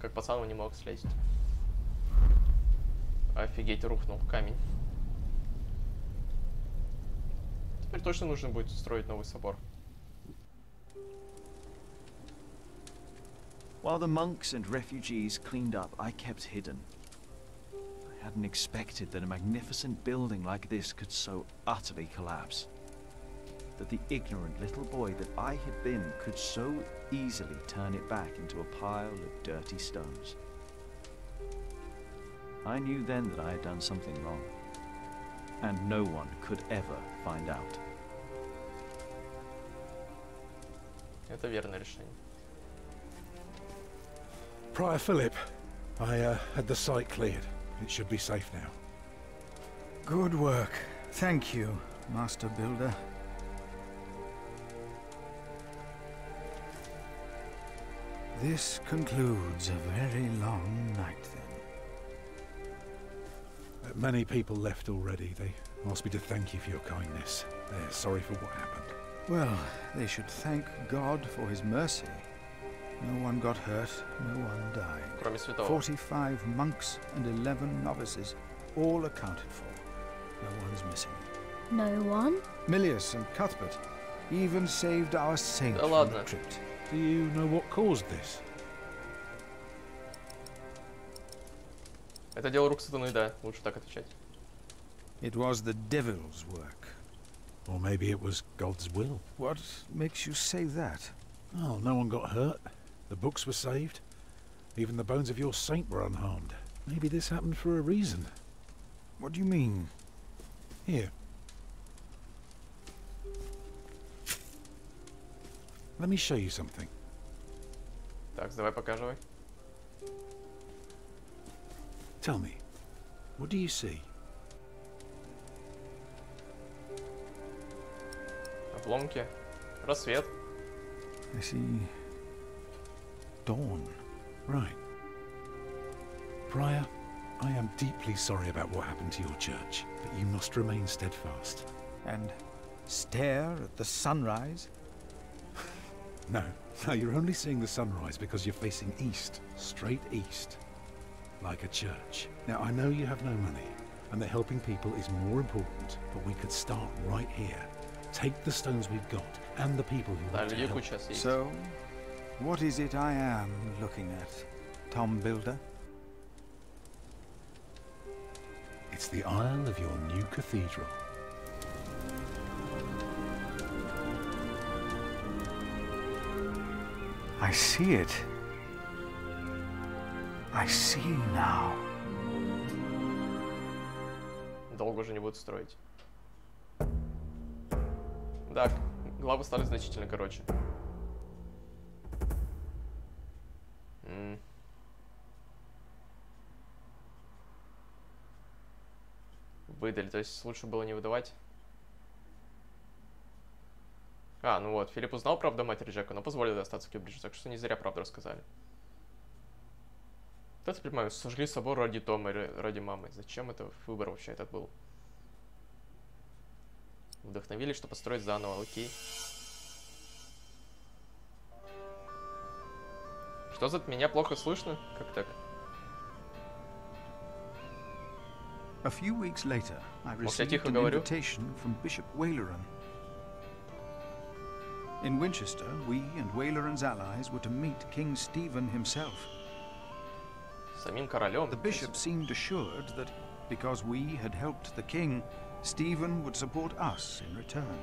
Как пацан он не мог слезть. Офигеть, рухнул камень. Теперь точно нужно будет строить новый собор. While the monks and refugees cleaned up, I kept hidden. I hadn't expected that a magnificent building like this could so utterly collapse. That the ignorant little boy that I had been could so easily turn it back into a pile of dirty stones. I knew then that I had done something wrong, and no one could ever find out. Это верное решение. Prior Philip, I had the site cleared. It should be safe now. Good work. Thank you, Master Builder. This concludes a very long night, then. Many people left already. They asked me to thank you for your kindness. They're sorry for what happened. Well, they should thank God for his mercy. No one got hurt, no one died. Кроме святого. 45 monks and 11 novices, all accounted for. No one's missing. No one? Milius and Cuthbert even saved our saint from the crypt. Do you know what caused this? Это дело рук сатаны, да. Лучше так отвечать. It was the devil's work. Or maybe it was God's will. What makes you say that? Oh, no one got hurt. The books were saved. Even the bones of your saint were unharmed. Maybe this happened for a reason. What do you mean? Here. Let me show you something. Так, давай показывай. Tell me, what do you see? Обломки. Рассвет. I see dawn. Right. Prior, I am deeply sorry about what happened to your church, but you must remain steadfast. And stare at the sunrise? No, you're only seeing the sunrise because you're facing east, straight east, like a church. Now, I know you have no money, and that helping people is more important, but we could start right here. Take the stones we've got, and the people who want to help. So, what is it I am looking at, Tom Builder? It's the aisle of your new cathedral. I see it. I see now. Долго уже не будут строить. Да, главы стали значительно короче. Выдали, то есть лучше было не выдавать. А, ну вот, Филипп узнал правду матери Джека, но позволили остаться в Кембридже, так что не зря правду рассказали. Вот это понимаю, сожгли собор ради Тома или ради мамы. Зачем это выбор вообще этот был? Вдохновились, что построить заново, окей. Что за меня плохо слышно? Как так? A few weeks later, I received an invitation from Bishop Waleran. In Winchester, we and Waleran's allies were to meet King Stephen himself. Самим королем. The bishop seemed assured that because we had helped the king, Stephen would support us in return.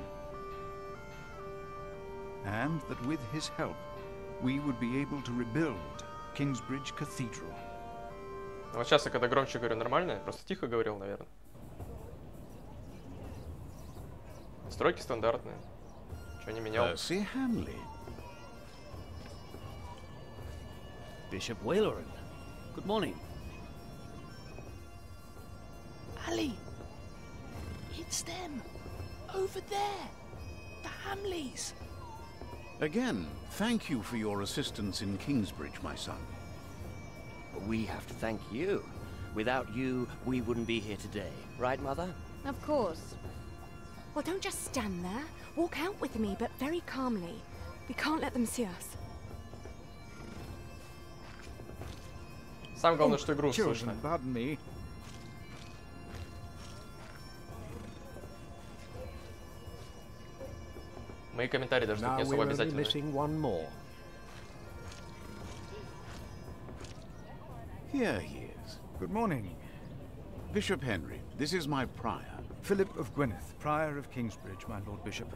And that with his help, we would be able to rebuild Kingsbridge Cathedral. Вот сейчас я когда громче говорю, нормально? Я просто тихо говорил, наверное. Стройки стандартные. Ничего не менял. Bishop Waleran. Good morning. Sally! It's them! Over there! The Hamleys! Again, thank you for your assistance in Kingsbridge, my son. We have to thank you. Without you, we wouldn't be here today. Right, Mother? Of course. Well, don't just stand there. Walk out with me, but very calmly. We can't let them see us. Самое главное, что игру слышно. Pardon me. Мои комментарии даже тут не особо обязательны. Here he is. Good morning. Bishop Henry, this is my prior. Philip of Gwynedd, Prior of Kingsbridge, my Lord Bishop.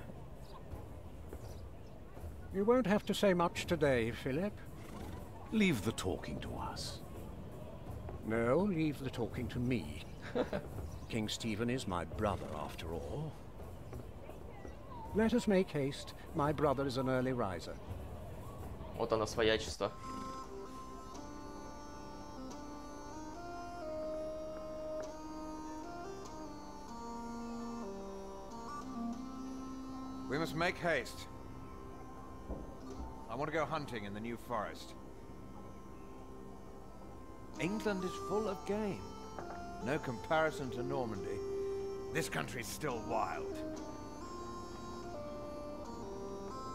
You won't have to say much today, Philip. Leave the talking to us. No, leave the talking to me. King Stephen is my brother, after all. Let us make haste. My brother is an early riser. Вот оно, своячество. We must make haste. I want to go hunting in the New Forest. England is full of game. No comparison to Normandy. This country's still wild.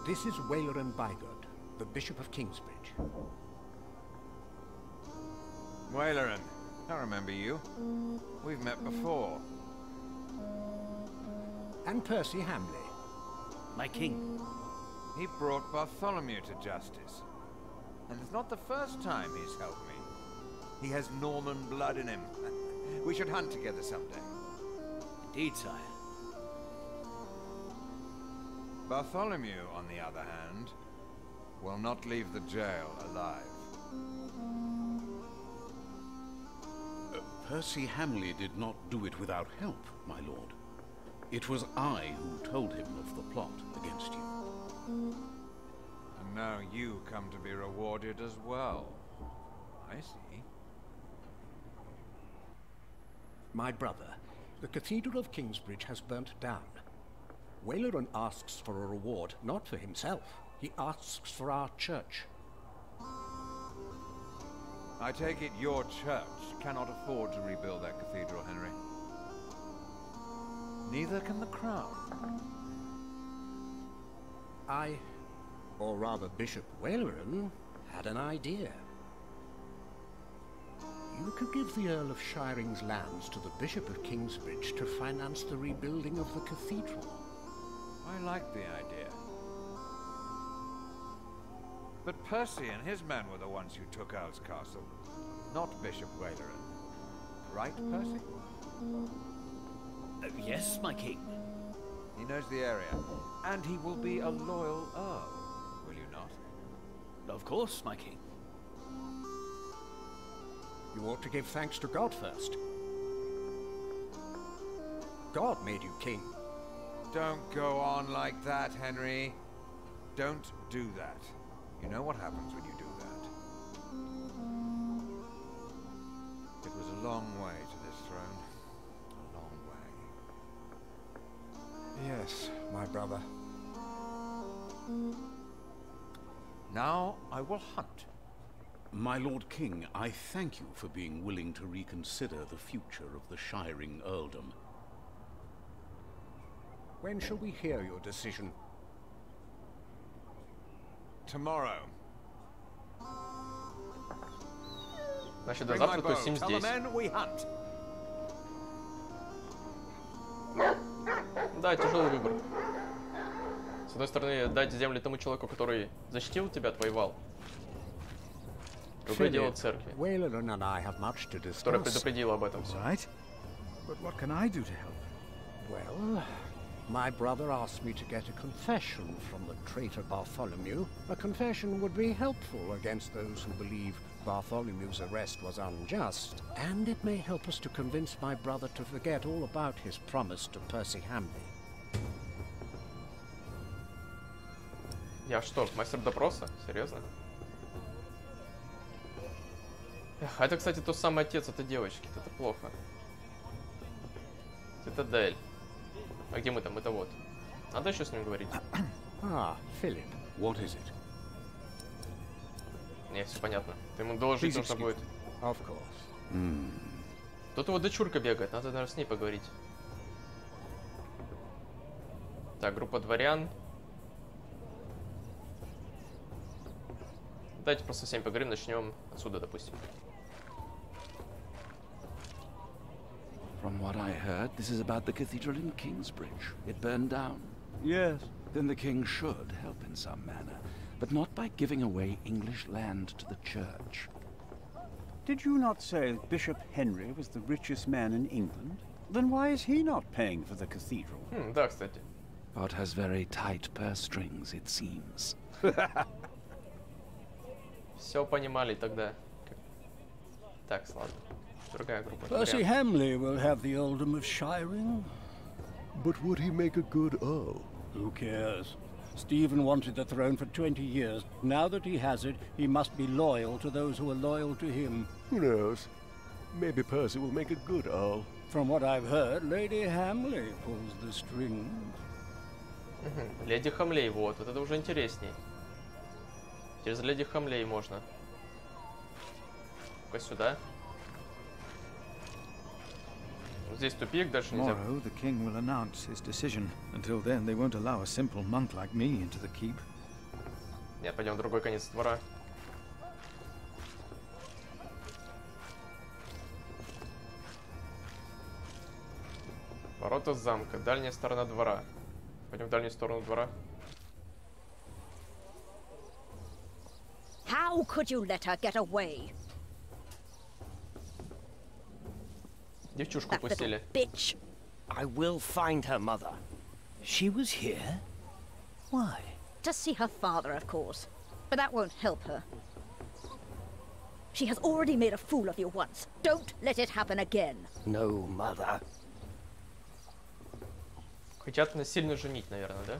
This is Waleran Bygod, the Bishop of Kingsbridge. Waleran, I remember you. We've met before. And Percy Hamley. My king. He brought Bartholomew to justice. And it's not the first time he's helped me. He has Norman blood in him. We should hunt together someday. Indeed, sire. Bartholomew, on the other hand, will not leave the jail alive. Percy Hamley did not do it without help, my lord. It was I who told him of the plot against you. And now you come to be rewarded as well. I see. My brother, the Cathedral of Kingsbridge has burnt down. Waleran asks for a reward, not for himself. He asks for our church. I take it your church cannot afford to rebuild that cathedral, Henry. Neither can the crown. I, or rather Bishop Waleran, had an idea. You could give the Earl of Shiring's lands to the Bishop of Kingsbridge to finance the rebuilding of the cathedral. I like the idea. But Percy and his men were the ones who took Earl's Castle, not Bishop Waleran. Right, Percy? Yes, my king. He knows the area, and he will be a loyal Earl, will you not? Of course, my king. You ought to give thanks to God first. God made you king. Don't go on like that, Henry. Don't do that. You know what happens when you do that. It was a long way to this throne. A long way. Yes, my brother. Now I will hunt. My Lord King, I thank you for being willing to reconsider the future of the Shiring Earldom. When shall we hear your decision? Tomorrow. Значит, до завтра тусим здесь. Да, тяжелый выбор. С одной стороны, дать земли тому человеку, который защитил тебя, отвоевал. Другое дело церкви, которая предупредила об этом. Right. But what can I do to help? Well, my brother asked me to get a confession from the traitor Bartholomew. A confession would be helpful against those who believe Bartholomew's arrest was unjust, and it may help us to convince my brother to forget all about his promise to Percy Hamley. Я что, мастер допроса? Серьезно? Эх, это, кстати, тот самый отец этой девочки. Это плохо. Цитадель. А где мы там? Это вот. Надо еще с ним говорить. Philip. What is it? Не, все понятно. Ты ему доложить нужно будет. Of course. Тут его дочурка бегает, надо, наверное, с ней поговорить. Так, группа дворян. Давайте просто всем поговорим, начнем отсюда, допустим. From what I heard, this is about the cathedral in Kingsbridge. It burned down. Yes. Then the king should help in some manner, but not by giving away English land to the church. Did you not say Bishop Henry was the richest man in England? Then why is he not paying for the cathedral? Да, кстати. God has very tight purse strings, it seems. Все понимали тогда. Так, ладно. Другая группа. Percy Hamley will have the earldom of Shiring. But would he make a good earl? Who cares? Stephen wanted the throne for 20 years. Now that he has it, he must be loyal to those who are loyal to him. Who knows? Maybe Percy will make a good earl. From what I've heard, Lady Hamley pulls the strings. Леди Хамлей, вот это уже интересней. Через Леди Хамлей можно. Ну-ка сюда. Вот здесь тупик, дальше нельзя. Tomorrow the king will announce his decision. Until then, they won't allow a simple monk like me into the keep. Нет, пойдем в другой конец двора. Ворота замка, дальняя сторона двора. Пойдем в дальнюю сторону двора. How could you let her get away? Девчушку пустили. Bitch. I will find her, mother. She was here? Why? To see her father, of course. But that won't help her. She has already made a fool of you once. Don't let it happen again. No, mother. Хотят насильно женить, наверное, да?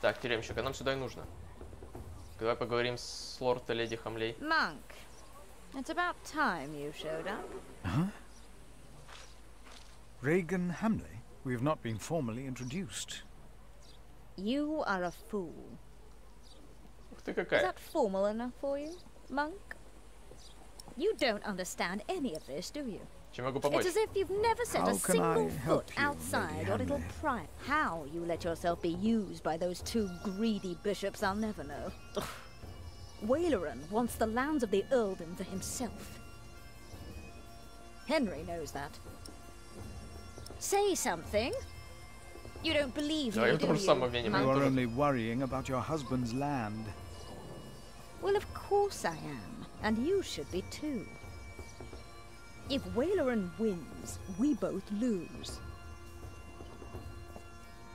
Так, тюремщик, а нам сюда и нужно. Давай поговорим с лорд и леди Хамлей. Monk, it's about time you showed up. Huh? Regan Hamley? We have not been formally introduced. You are a fool. Ух ты Is какая. that formal enough for you, Monk? You don't understand any of this, do you? Чем могу помочь? It's as if you've never set How a can I single help foot you, outside Lady your little Hamley? pride. How you let yourself be used by those two greedy bishops, I'll never know. Ugh. Waleran wants the lands of the earldom for himself. Henry knows that. Say something. You don't believe me, do you, Monk? You are only worrying about your husband's land. Well, of course I am, and you should be too. If Waleran wins, we both lose.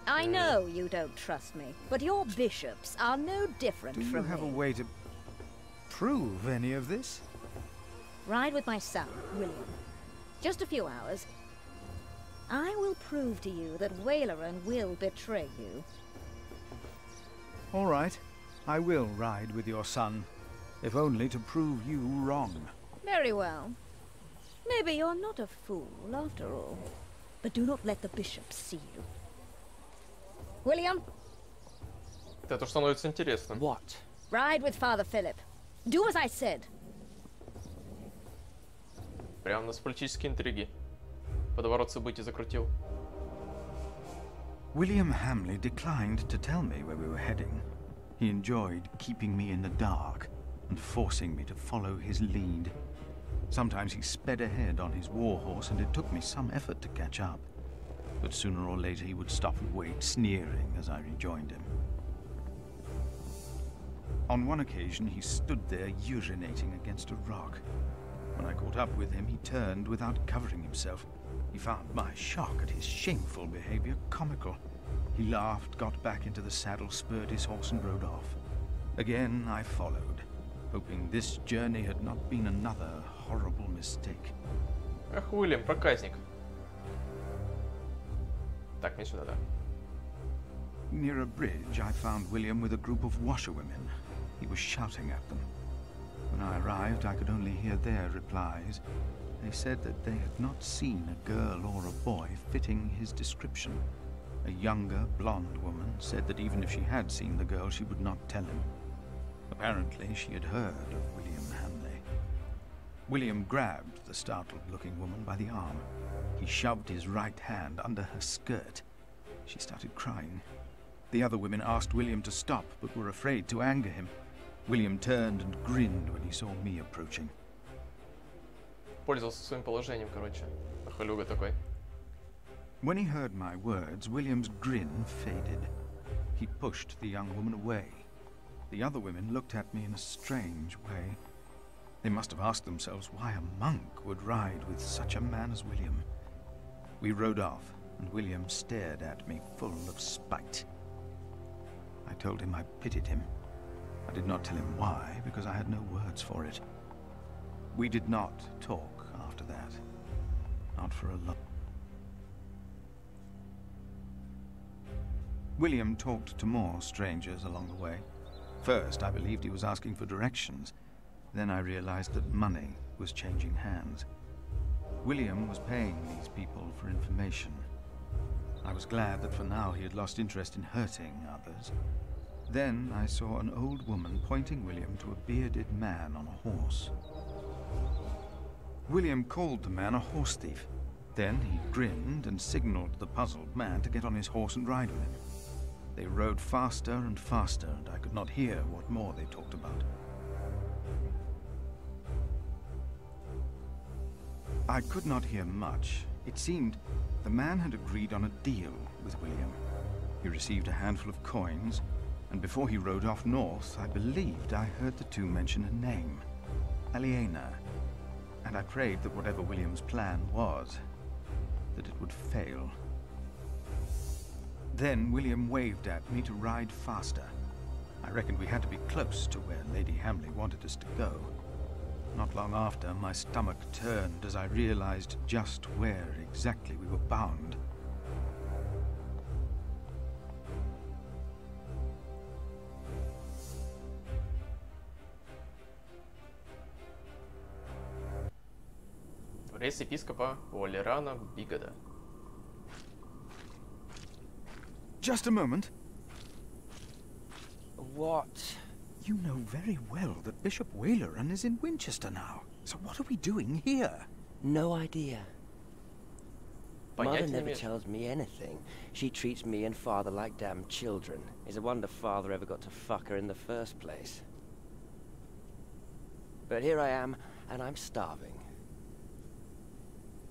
I know you don't trust me, but your bishops are no different Do you from have a me. way to prove any of this? Ride with my son, William. Just a few hours. I will prove to you that Waleran will betray you. All right. I will ride with your son, if only to prove you wrong. Very well. Maybe you're not a fool, after all. But do not let the bishops see you. William? Это становится интересно. What? Ride with Father Philip. Do as I said. Прям у нас политические интриги. Подворот событий закрутил. William Hamley declined to tell me where we were heading. He enjoyed keeping me in the dark and forcing me to follow his lead. Sometimes he sped ahead on his warhorse, and it took me some effort to catch up. But sooner or later he would stop and wait, sneering as I rejoined him. On one occasion he stood there urinating against a rock. When I caught up with him, he turned without covering himself. He found my shock at his shameful behavior comical. He laughed, got back into the saddle, spurred his horse and rode off. Again I followed, hoping this journey had not been another horrible mistake. Ах, Уильям, проказник. Так, мне сюда, да. Near a bridge, I found William with a group of washerwomen. He was shouting at them. When I arrived, I could only hear their replies. They said that they had not seen a girl or a boy fitting his description. A younger, blonde woman said that even if she had seen the girl, she would not tell him. Apparently, she had heard of William Hamley. William grabbed the startled-looking woman by the arm. He shoved his right hand under her skirt. She started crying. The other women asked William to stop, but were afraid to anger him. William turned and grinned when he saw me approaching. Пользовался своим положением, короче. Охолюга такой. When he heard my words, William's grin faded. He pushed the young woman away. The other women looked at me in a strange way. They must have asked themselves why a monk would ride with such a man as William. We rode off, and William stared at me full of spite. I told him I pitied him. I did not tell him why, because I had no words for it. We did not talk after that. Not for a long... William talked to more strangers along the way. First, I believed he was asking for directions. Then I realized that money was changing hands. William was paying these people for information. I was glad that for now he had lost interest in hurting others. Then I saw an old woman pointing William to a bearded man on a horse. William called the man a horse thief. Then he grinned and signaled the puzzled man to get on his horse and ride with him. They rode faster and faster, and I could not hear what more they talked about. I could not hear much. It seemed the man had agreed on a deal with William. He received a handful of coins, and before he rode off north, I believed I heard the two mention a name, Aliena, and I prayed that whatever William's plan was, that it would fail. Then William waved at me to ride faster. I reckoned we had to be close to where Lady Hamley wanted us to go. Not long after, my stomach turned as I realized just where exactly we were bound. Дворец епископа Уоллерана Бигода. Just a moment. What? You know very well that Bishop Waleran is in Winchester now. So what are we doing here? No idea. Mother Понятия не never имеешь. tells me anything. She treats me and father like damn children. It's a wonder father ever got to fuck her in the first place. But here I am, and I'm starving.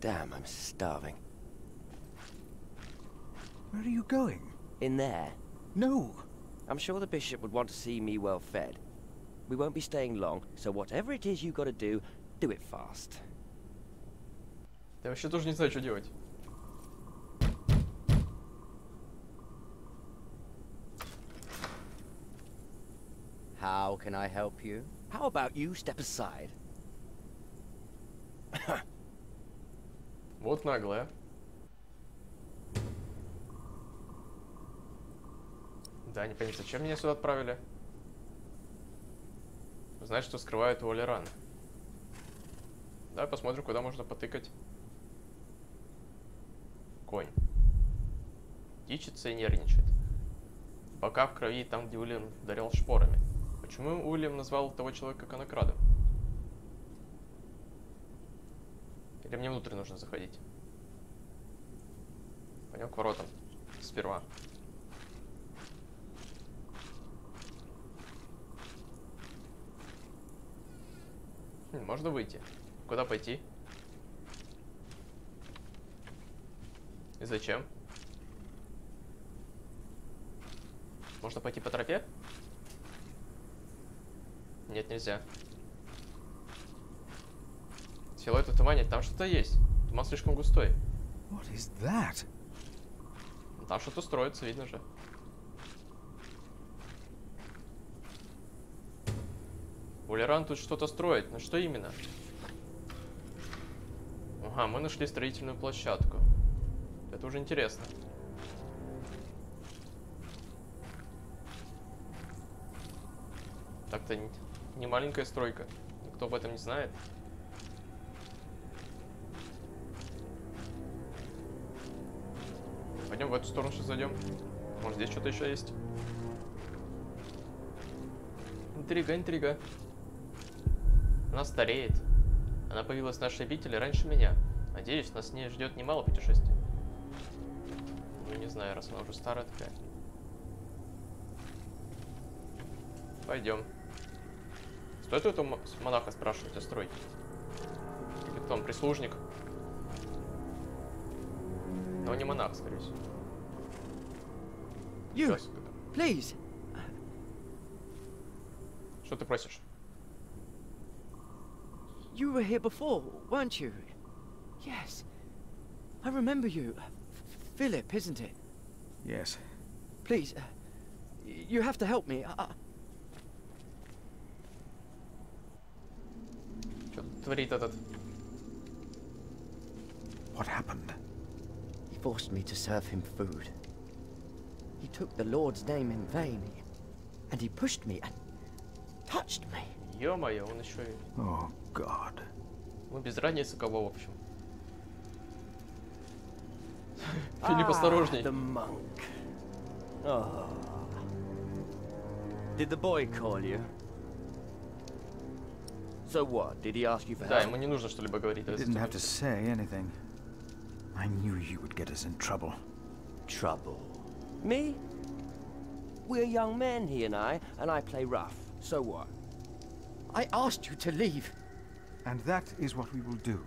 Damn, I'm starving. Where are you going? In there? No. I'm sure the bishop would want to see me well fed. We won't be staying long, so whatever it is you gotta do it fast. Я вообще тоже не знаю, что делать. How can I help you? How about you step aside? Вот наглая. Да, не понятно, зачем меня сюда отправили? Знать, что скрывает Уоллеран. Давай посмотрим, куда можно потыкать. Конь. Дичится и нервничает. Бока в крови там, где Уильям ударил шпорами. Почему Уильям назвал того человека конокрадом? Или мне внутрь нужно заходить? Пойдем к воротам. Сперва. Можно выйти. Куда пойти? И зачем? Можно пойти по тропе? Нет, нельзя. Силуэты в тумане, там что-то есть. Туман слишком густой. What is that? Там что-то строится, видно же. Уоллеран тут что-то строит, но что именно? Ага, мы нашли строительную площадку. Это уже интересно. Так-то не маленькая стройка. Никто об этом не знает. Пойдем в эту сторону сейчас зайдем. Может, здесь что-то еще есть. Интрига, интрига. Она стареет. Она появилась в нашей обители раньше меня. Надеюсь, нас с ней ждет немало путешествий. Ну, не знаю, раз она уже старая такая. Пойдем. Стоит у этого монаха спрашивать о стройке? Или кто он, прислужник? Но не монах, скорее всего. You, please. Что ты просишь? You were here before, weren't you? Yes. I remember you. Philip, isn't it? Yes. Please, you have to help me. Что творит этот? What happened? He forced me to serve him food. He took the Lord's name in vain, and he pushed me and touched me. Ё-моё, он еще и... Oh, God. Ну, без разницы кого, в общем. Филипп, осторожней. The monk. Oh. Did the boy call you? So what? Did he ask you for help? Да, ему не нужно что-либо говорить. He didn't have to say anything. I knew you would get us in trouble. Trouble? Me? We're young men, he and I play rough. So what? I asked you to leave. And that is what we will do.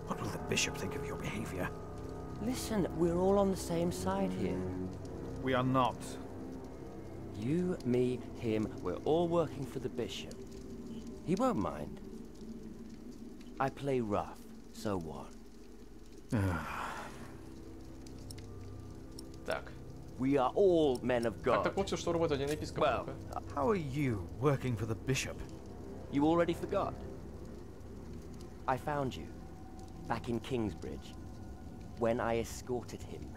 What will the bishop think of your behavior? Listen, we're all on the same side here. We are not. You, me, him, we're all working for the bishop. He won't mind. I play rough, so what? Так. We are all men of God. Так получилось, что робот один епископ. Well, how are you working for the bishop? You already forgot? I found you, back in Kingsbridge, when I escorted him.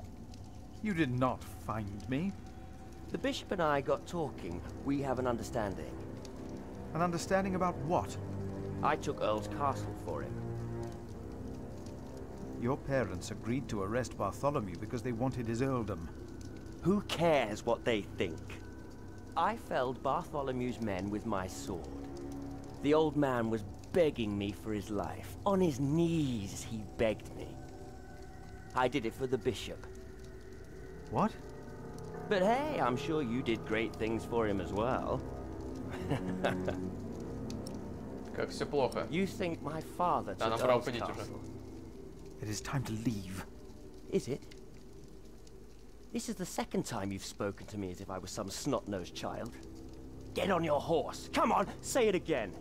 You did not find me. The bishop and I got talking. We have an understanding. An understanding about what? I took Earl's castle for him. Your parents agreed to arrest Bartholomew because they wanted his earldom. Who cares what they think? I felled Bartholomew's men with my sword. The old man was begging me for his life. On his knees, he begged me. I did it for the bishop. What? But hey, I'm sure you did great things for him as well. Как все плохо. You think my father Да, нам took пора Earl's уходить уже. castle? It is time to leave. Is it? This is the second time you've spoken to me as if I was some snot-nosed child. Get on your horse. Come on, say it again.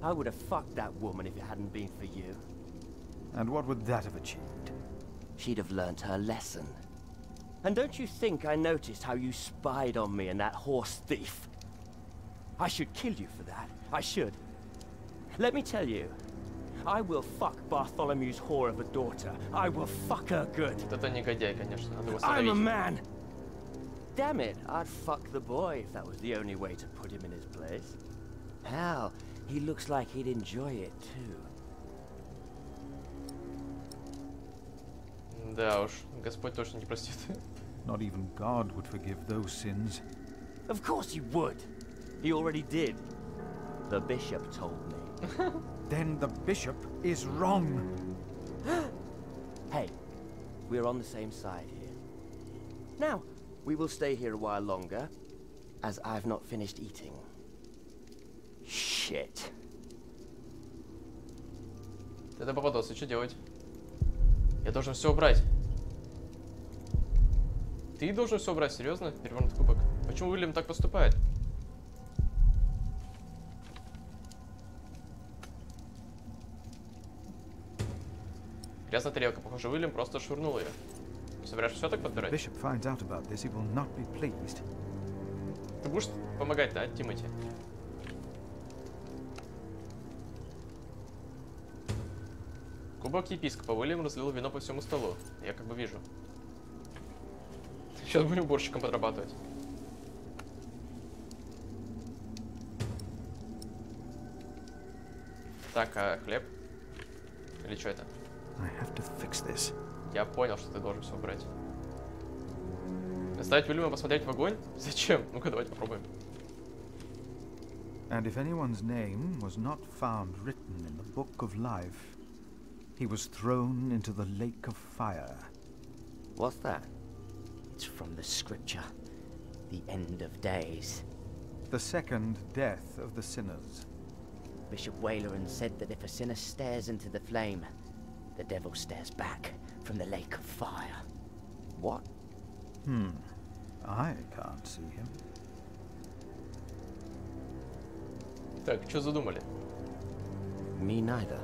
I would have fucked that woman if it hadn't been for you. And what would that have achieved? She'd have learnt her lesson. And don't you think I noticed how you spied on me and that horse thief? I should kill you for that. I should. Let me tell you, I will fuck Bartholomew's whore of a daughter. I will fuck her good. Это негодяй, конечно. Надо его I'm a остановить. man. Damn it, I'd fuck the boy if that was the only way to put him in his place. Hell, he looks like he'd enjoy it too. Да уж, Господь точно не простит. Not even God would forgive those sins. Of course he would. He already did. The bishop told me. Then the bishop is wrong. Hey, we're on the same side here. Now, we will stay here a while longer, as I've not finished eating. Shit. Это попадался, что делать? Я должен все убрать. Ты должен все убрать, серьезно? Перевернутый кубок. Почему Уильям так поступает? Грязная тарелка. Похоже, Уильям просто швырнул ее. Собираешься все так подбирать? Bishop finds out about this, he will not be pleased. Ты будешь помогать, да, Тимати? Кубок епископа. Уильям разлил вино по всему столу. Я как бы вижу. Сейчас будем уборщиком подрабатывать. Так, а хлеб? Или что это? I have to fix this. Я понял, что ты должен все убрать. Оставить Уильяма посмотреть в огонь? Зачем? Ну-ка, давайте попробуем. And if anyone's name was not found written in the book of life, he was thrown into the lake of fire. What's that? It's from the scripture. The end of days. The second death of the sinners. Bishop Waleran said that if a sinner stares into the flame, the devil stares back from the lake of fire. What? I can't see him. Так, что задумали? Me neither.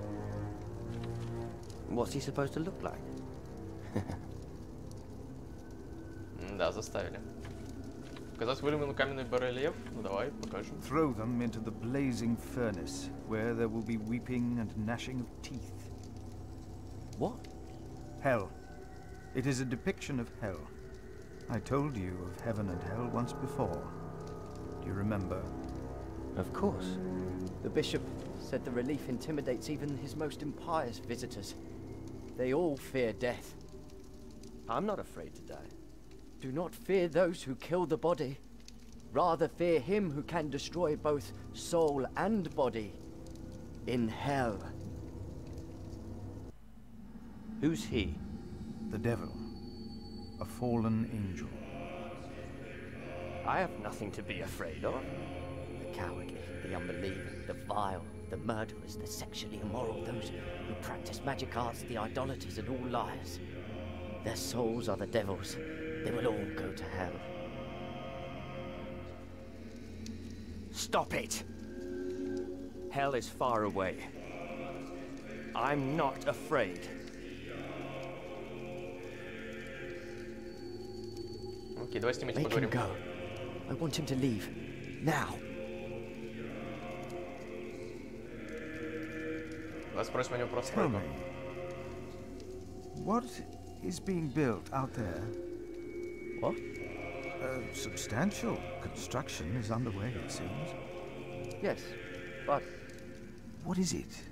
What's he supposed to look like? Да, заставили. Показать Уильяму каменный барельеф? Ну давай, покажем. Throw them into the blazing furnace, where there will be weeping and gnashing of teeth. What? Hell. It is a depiction of hell. I told you of heaven and hell once before. Do you remember? Of course. The bishop said the relief intimidates even his most impious visitors. They all fear death. I'm not afraid to die. Do not fear those who kill the body. Rather fear him who can destroy both soul and body in hell. Who's he? The devil. A fallen angel. I have nothing to be afraid of. The cowardly, the unbelieving, the vile, the murderers, the sexually immoral, those who practice magic arts, the idolaters, and all liars. Their souls are the devil's. They will all go to hell. Stop it! Hell is far away. I'm not afraid. Окей, давай с ним Make him go. I want him to leave. Now. Давай спросим о него про Tell стройку. me, what is being built out there? What? A substantial construction is underway, it seems. Yes, but... What is it?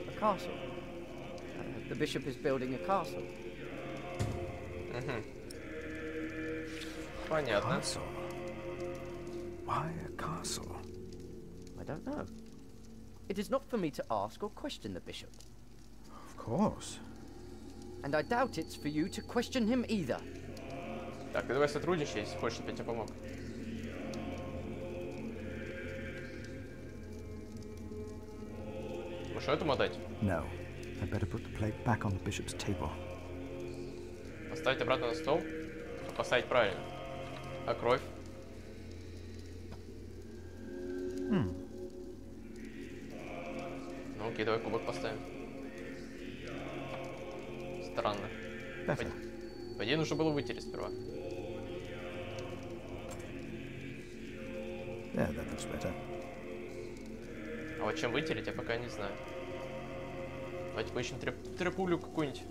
A castle. The bishop is building a castle. Понятно. Castle? Why a castle? I don't know. It is not for me to ask or question the bishop. Of course. And I doubt it's for you to question him either. Так, ты давай сотрудничай, если хочешь, чтобы я тебе помог. Можешь этому отдать? No. I better put the plate back on the bishop's table. Поставить обратно на стол? Поставить правильно. А кровь? Ну окей, давай кубок поставим. Странно. По идее, нужно было вытереть сперва. Yeah, that looks better. А вот чем вытереть, я пока не знаю. Давайте поищем тряпулю какую-нибудь.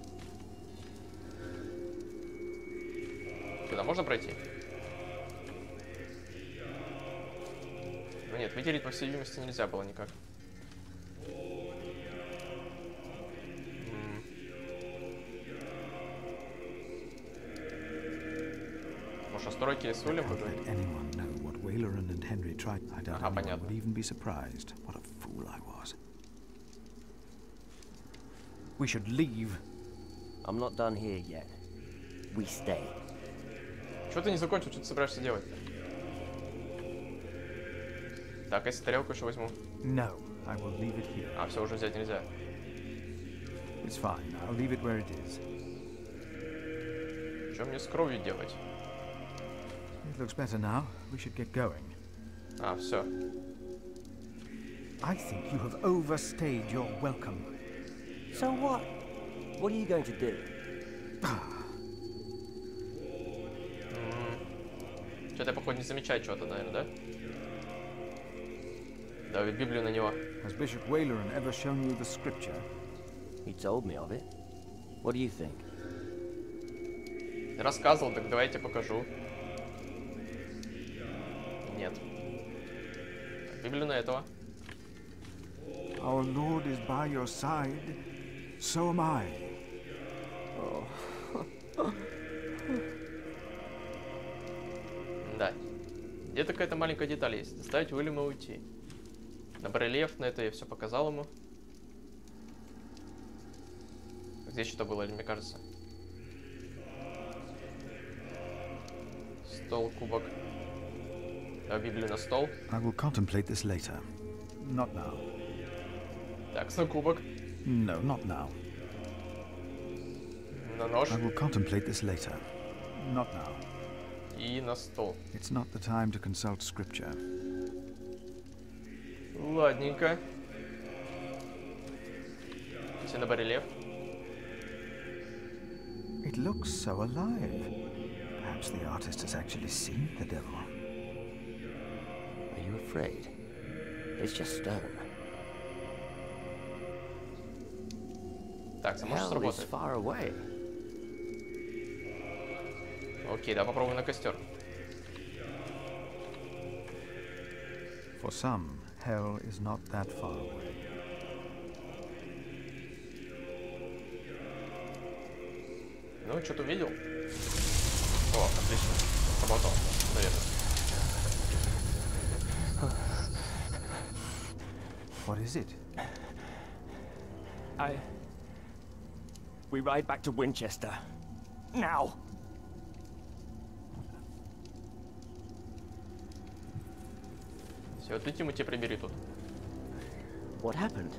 Сюда можно пройти? Ну нет, вытереть, по всей видимости, нельзя было никак. Может, настройки рисуем? Ага, понятно. We should leave. I'm not done here yet. We stay. Чего ты не закончил? Что ты собираешься делать? Так, если тарелку еще возьму. No, I will leave it here. А, все, уже взять нельзя. It's fine. I'll leave it where it is. Что мне с кровью делать? It looks better now. We should get going. А, все. I think you have overstayed your welcome. So what? What are you going to do? Что-то я, походу, не замечаю чего-то, наверное, да? Давай Библию на него. Has Bishop Waleran ever shown you the scripture? He told me of it. What do you think? Рассказывал, так давай я тебе покажу. Нет. Библию на этого. Our Lord is by your side. So am I. Да. Где-то какая-то маленькая деталь есть. Доставить Уильяма и уйти. На барельеф, на это я все показал ему. Здесь что-то было, или мне кажется? Стол, кубок. Библию на стол. I will contemplate this later. Not now. Так, на кубок. No, not now. На нож. I will contemplate this later. Not now. И на стол. It's not the time to consult scripture. Ладненько. Все на барельеф. It looks so alive. Perhaps the artist has actually seen the devil. Are you afraid? It's just stone. Так, может сработать. Far away. Окей, да, попробуем на костер. For some, hell is not that far away. Ну, что-то увидел? О, отлично. Сработал, наверное. What is it? We ride back to Winchester. Now! Все, ты Тимати прибери тут. What happened?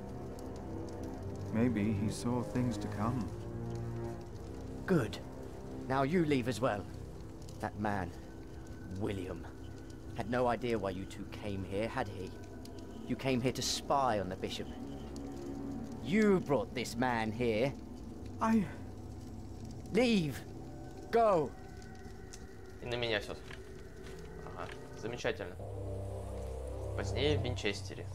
Maybe he saw things to come. Good. Now you leave as well. That man, William, had no idea why you two came here, had he? You came here to spy on the bishop. You brought this man here. Leave. Go. И на меня все. Ага, замечательно. Позднее в Винчестере.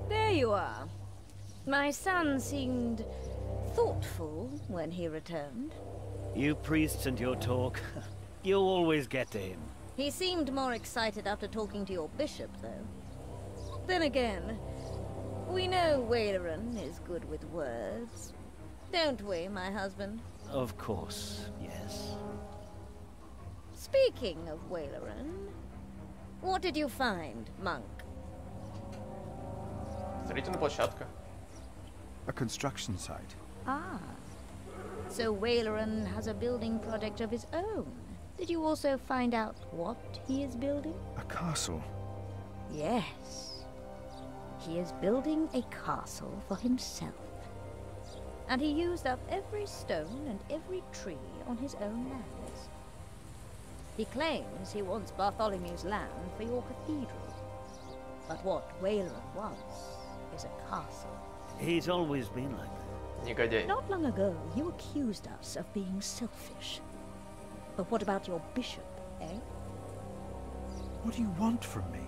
There you are. My son seemed thoughtful when he returned. You priests and your talk. You always get to him. He seemed more excited after talking to your bishop, though. Then again, we know Waleran is good with words. Don't we, my husband? Of course, yes. Speaking of Waleran, what did you find, monk? Строительная площадка. A construction site. Ah. So Waleran has a building project of his own. Did you also find out what he is building? A castle. Yes. He is building a castle for himself. And he used up every stone and every tree on his own lands. He claims he wants Bartholomew's land for your cathedral. But what Waleran wants is a castle. He's always been like that. Негодяй. Not long ago, you accused us of being selfish. But what about your bishop, eh? What do you want from me?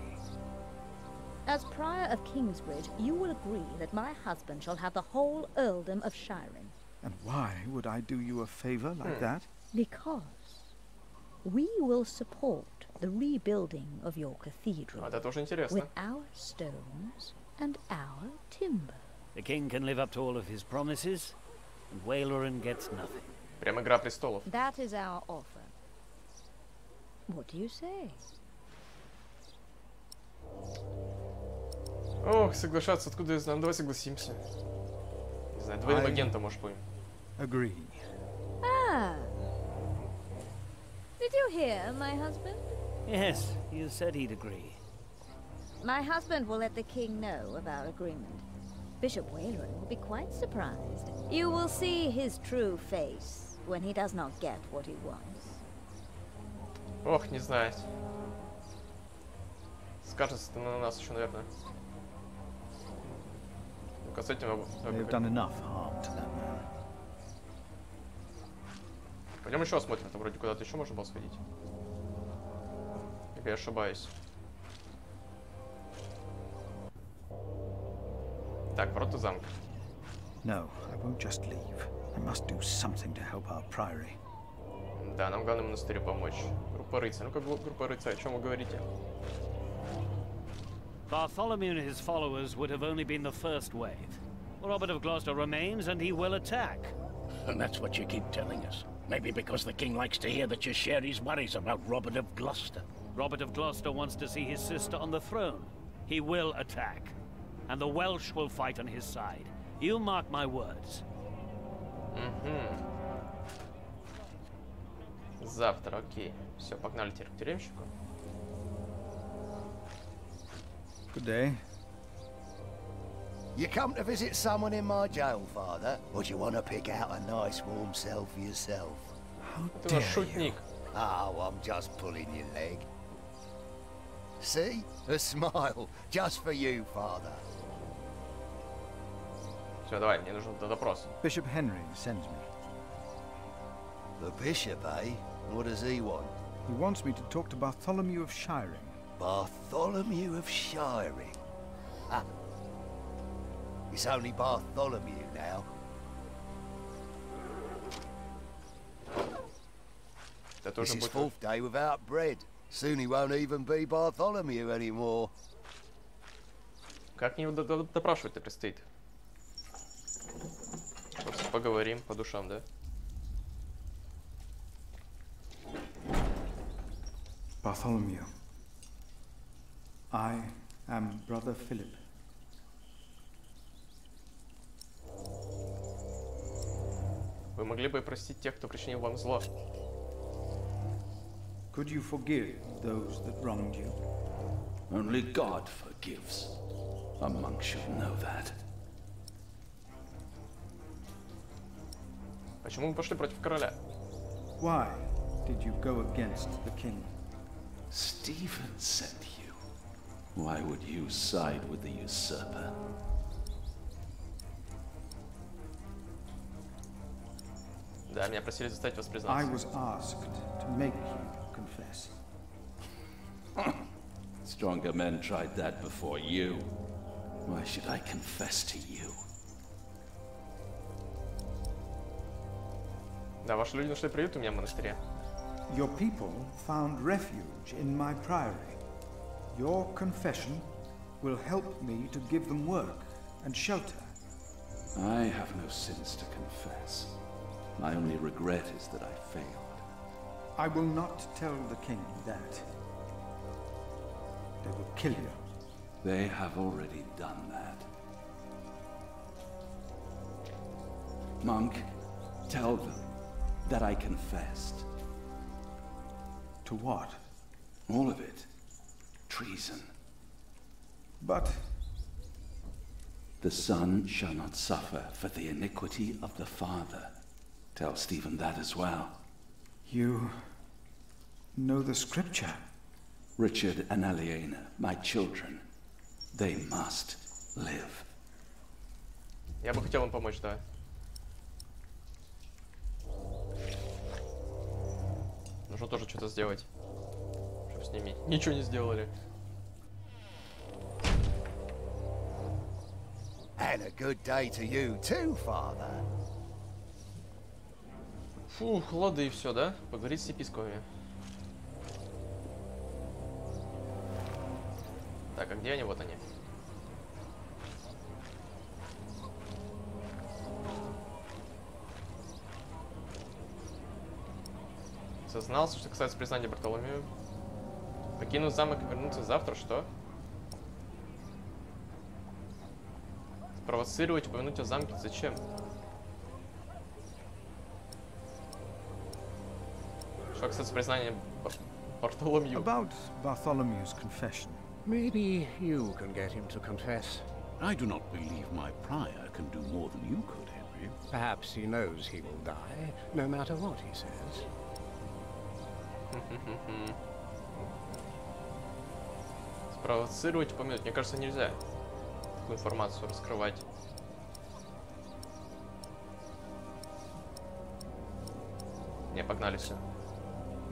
As Prior of Kingsbridge, you will agree that my husband shall have the whole earldom of Shirring. And why would I do you a favor like that? Because we will support the rebuilding of your cathedral Вот это уже интересно. with our stones and our timber. The king can live up to all of his promises, and Waleran gets nothing. Прям Игра престолов. That is our offer. What do you say? Ох, соглашаться, откуда я знаю? Давай согласимся. Не знаю, двоим агента, может, будем. Agree. Ah. Did you hear, my husband? Yes, you said he'd agree. My husband will let the king know of our agreement. Bishop Waleran will be quite surprised. You will see his true face when he does not get what he wants. Ох, не знаю. Скажется ты на нас еще, наверное. Ну-ка, с этим... They've done enough harm to that man. Пойдем еще осмотрим. Там вроде куда-то еще можно было сходить. Или я ошибаюсь. Так, ворота замка. No, I won't just leave. I must do something to help our priory. Да, нам главное монастырю помочь. Группа рыцарей. Ну-ка, группа рыцарей, о чем вы говорите? Bartholomew and his followers would have only been the first wave. Robert of Gloucester remains and he will attack. And that's what you keep telling us. Maybe because the king likes to hear that you share his worries about Robert of Gloucester. Robert of Gloucester wants to see his sister on the throne. He will attack. And the Welsh will fight on his side. You mark my words. Завтра, окей. Все, погнали теперь к тюремщику. Good day. You come to visit someone in my jail, Father? Or do you want to pick out a nice warm cell for yourself? Ты наш шутник. Oh, I'm just pulling your leg. See? A smile. Just for you, Father. Все, давай, мне нужен допрос. Bishop Henry sends me. The bishop, eh? What does he want? He wants me to talk to Bartholomew of Shirring. Bartholomew of Shirring? Ah. It's only Bartholomew now. This is fourth day without bread. Soon he won't even be Bartholomew anymore. Как мне его допрашивать-то предстоит? Просто поговорим по душам, да? Bartholomew, I am Brother Philip. Вы могли бы простить тех, кто причинил вам зло? Could you forgive those that wronged you? Only God forgives. A monk should know that. Почему вы пошли против короля? Why did you go against the king? Stephen sent you. Why would you side with the usurper? Да, меня просили заставить вас I признаться. was asked to make you confess. Stronger men tried that before you. Why should I confess to you? Да, ваши люди нашли приют у меня в монастыре. Your people found refuge in my priory. Your confession will help me to give them work and shelter. I have no sins to confess. My only regret is that I failed. I will not tell the king that. They will kill you. They have already done that. Monk, tell them that I confessed. To what? All of it. Treason. But... The son shall not suffer for the iniquity of the father. Tell Stephen that as well. You know the scripture? Richard and Aliena, my children, they must live. Я бы хотел им помочь, да. Нужно тоже что-то сделать, чтобы с ними ничего не сделали. And a good day to you too, Father. Фух, лады и все, да? Поговорить с епископами. Так, а где они? Вот они. Сознался, что касается признания Бартоломею. Покинуть замок и вернуться завтра, что? Спровоцировать, упомянуть о замке, зачем? Что касается признания Бартоломею. About Bartholomew's confession. Maybe you can get him to confess. I do not believe my prior can do more than you could, Henry. Perhaps he knows he will die, no matter what he says. Спровоцировать, упомянуть. Мне кажется, нельзя такую информацию раскрывать. Не, погнали все.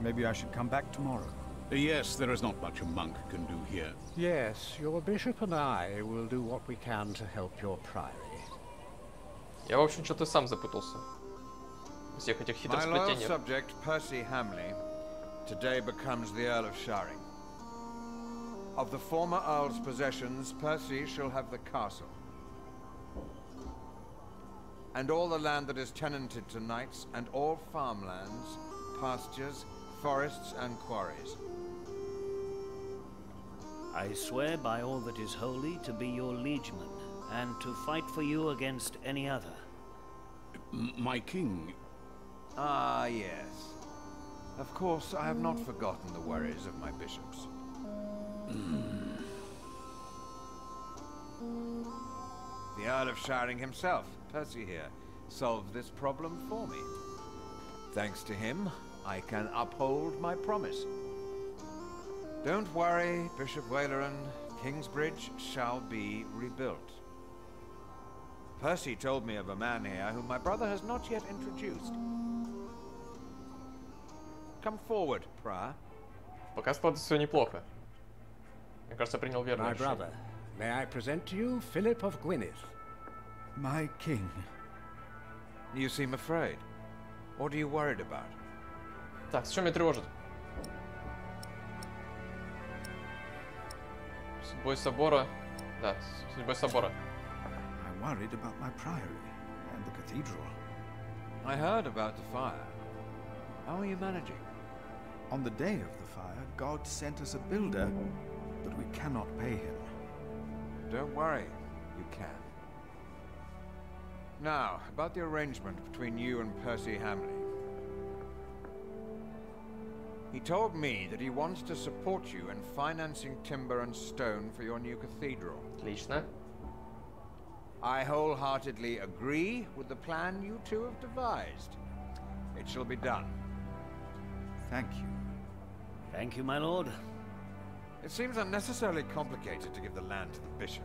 Maybe I should come back tomorrow. Yes, there is not much a monk can do here. Yes, your bishop and I will do what we can to help your priory. Я, в общем, что-то сам запутался. В всех этих My loyal хитросплетениях. subject, Percy Hamley, today becomes the Earl of Shirring. Of the former Earl's possessions, Percy shall have the castle. and all the land that is tenanted to knights, and all farmlands, pastures, forests, and quarries. I swear by all that is holy to be your liegeman, and to fight for you against any other. My king... Ah, yes. Of course, I have not forgotten the worries of my bishops. The Earl of Shirring himself, Percy here, solved this problem for me. Thanks to him, I can uphold my promise. Don't worry, Bishop Waleran. Kingsbridge shall be rebuilt. Percy told me of a man here whom my brother has not yet introduced. Come forward, Prior. Пока складывается все неплохо. Мне кажется, я принял верное My решение. brother, may I present to you Philip of Gwynedd? My king. You seem afraid. What are you worried about? Так, с чем меня тревожит? Судьбой собора. Да, судьбой собора. I'm worried about my priory and the cathedral. I heard about the fire. How are you managing? On the day of the fire, God sent us a builder, but we cannot pay him. Don't worry, you can. Now, about the arrangement between you and Percy Hamley. He told me that he wants to support you in financing timber and stone for your new cathedral. Отлично. I wholeheartedly agree with the plan you two have devised. It shall be done. Thank you. Thank you, my lord. It seems unnecessarily complicated to give the land to the bishop.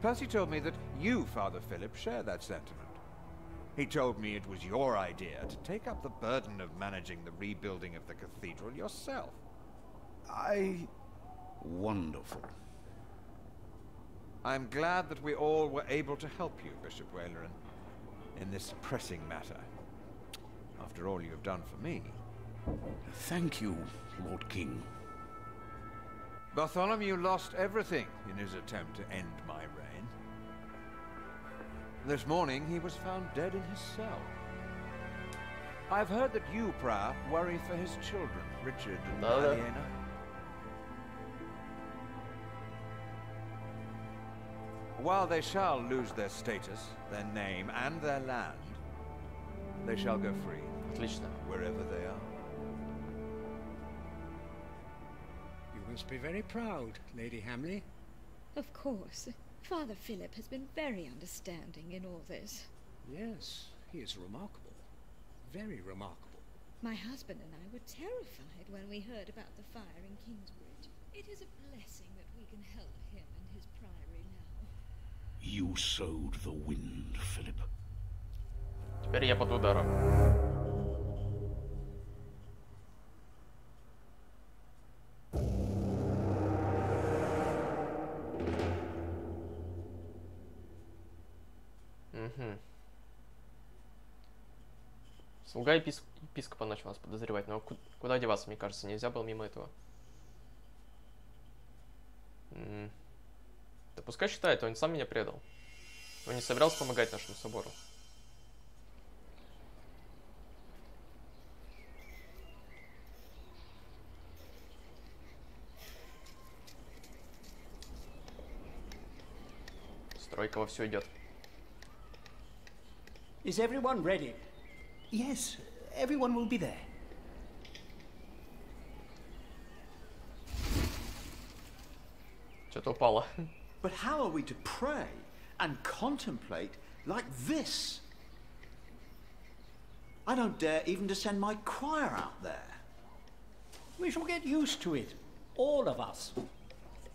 Percy told me that you, Father Philip, share that sentiment. He told me it was your idea to take up the burden of managing the rebuilding of the cathedral yourself. Wonderful. I'm glad that we all were able to help you, Bishop Waleran, in this pressing matter. After all you have done for me. Thank you, Lord King. Bartholomew lost everything in his attempt to end my reign. This morning he was found dead in his cell. I've heard that you, Prior, worry for his children, Richard and Aliena. While they shall lose their status, their name, and their land, they shall go free. Отлично. Wherever they are. You must be very proud, Lady Hamley. Of course. Father Philip has been very understanding in all this. Yes, he is remarkable. Very remarkable. My husband and I were terrified when we heard about the fire in Kingsbridge. It is a blessing that we can help him and his priory now. You sowed the wind, Philip. Теперь я под ударом. Слуга епископа начал нас подозревать, но куда деваться, мне кажется, нельзя было мимо этого. Да пускай считает, он сам меня предал. Он не собирался помогать нашему собору. Стройка вовсю идет. Is everyone ready? Yes, everyone will be there. Что-то упало. But how are we to pray and contemplate like this? I don't dare even to send my choir out there. We shall get used to it, all of us.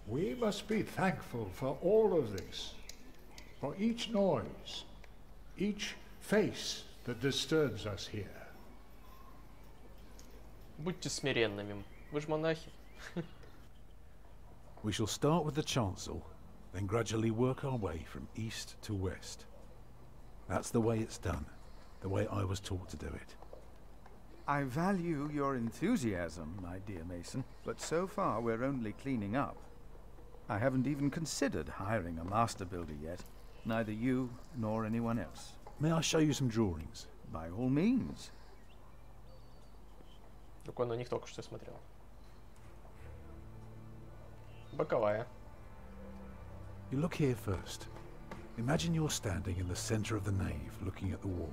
We must be thankful for all of this, for each noise, each face that disturbs us here. Будьте смиренными. Вы же монахи. We shall start with the chancel, then gradually work our way from east to west. That's the way it's done, the way I was taught to do it. I value your enthusiasm, my dear Mason, but so far we're only cleaning up. I haven't even considered hiring a master builder yet, neither you nor anyone else. may I show you some drawings? By all means. Так он на них только что смотрел. Боковая. You look here first. Imagine you're standing in the center of the nave, looking at the wall.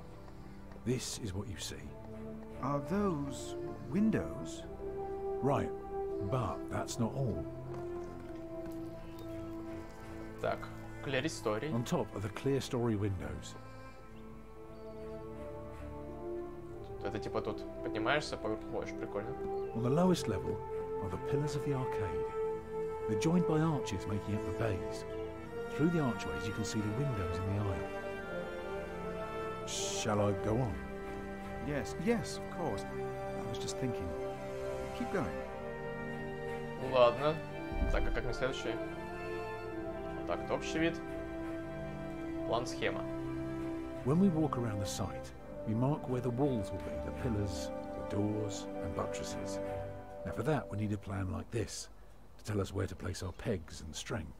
This is what you see. Are those windows? Right, but that's not all. Так, clear story. On top are the clear story windows. Это типа тут поднимаешься, поверх ходишь, прикольно. On the lowest level are the pillars of the arcade. They're joined by arches making up the bays. Through the archways you can see the windows in the aisle. Shall I go on? Yes, yes, of course. I was just thinking. Keep going. Ладно. Так, а как мне следующий? Так, это общий вид. План-схема. When we walk around the site, we mark where the walls will be, the pillars, the doors, and buttresses. Now for that, we need a plan like this, to tell us where to place our pegs and string.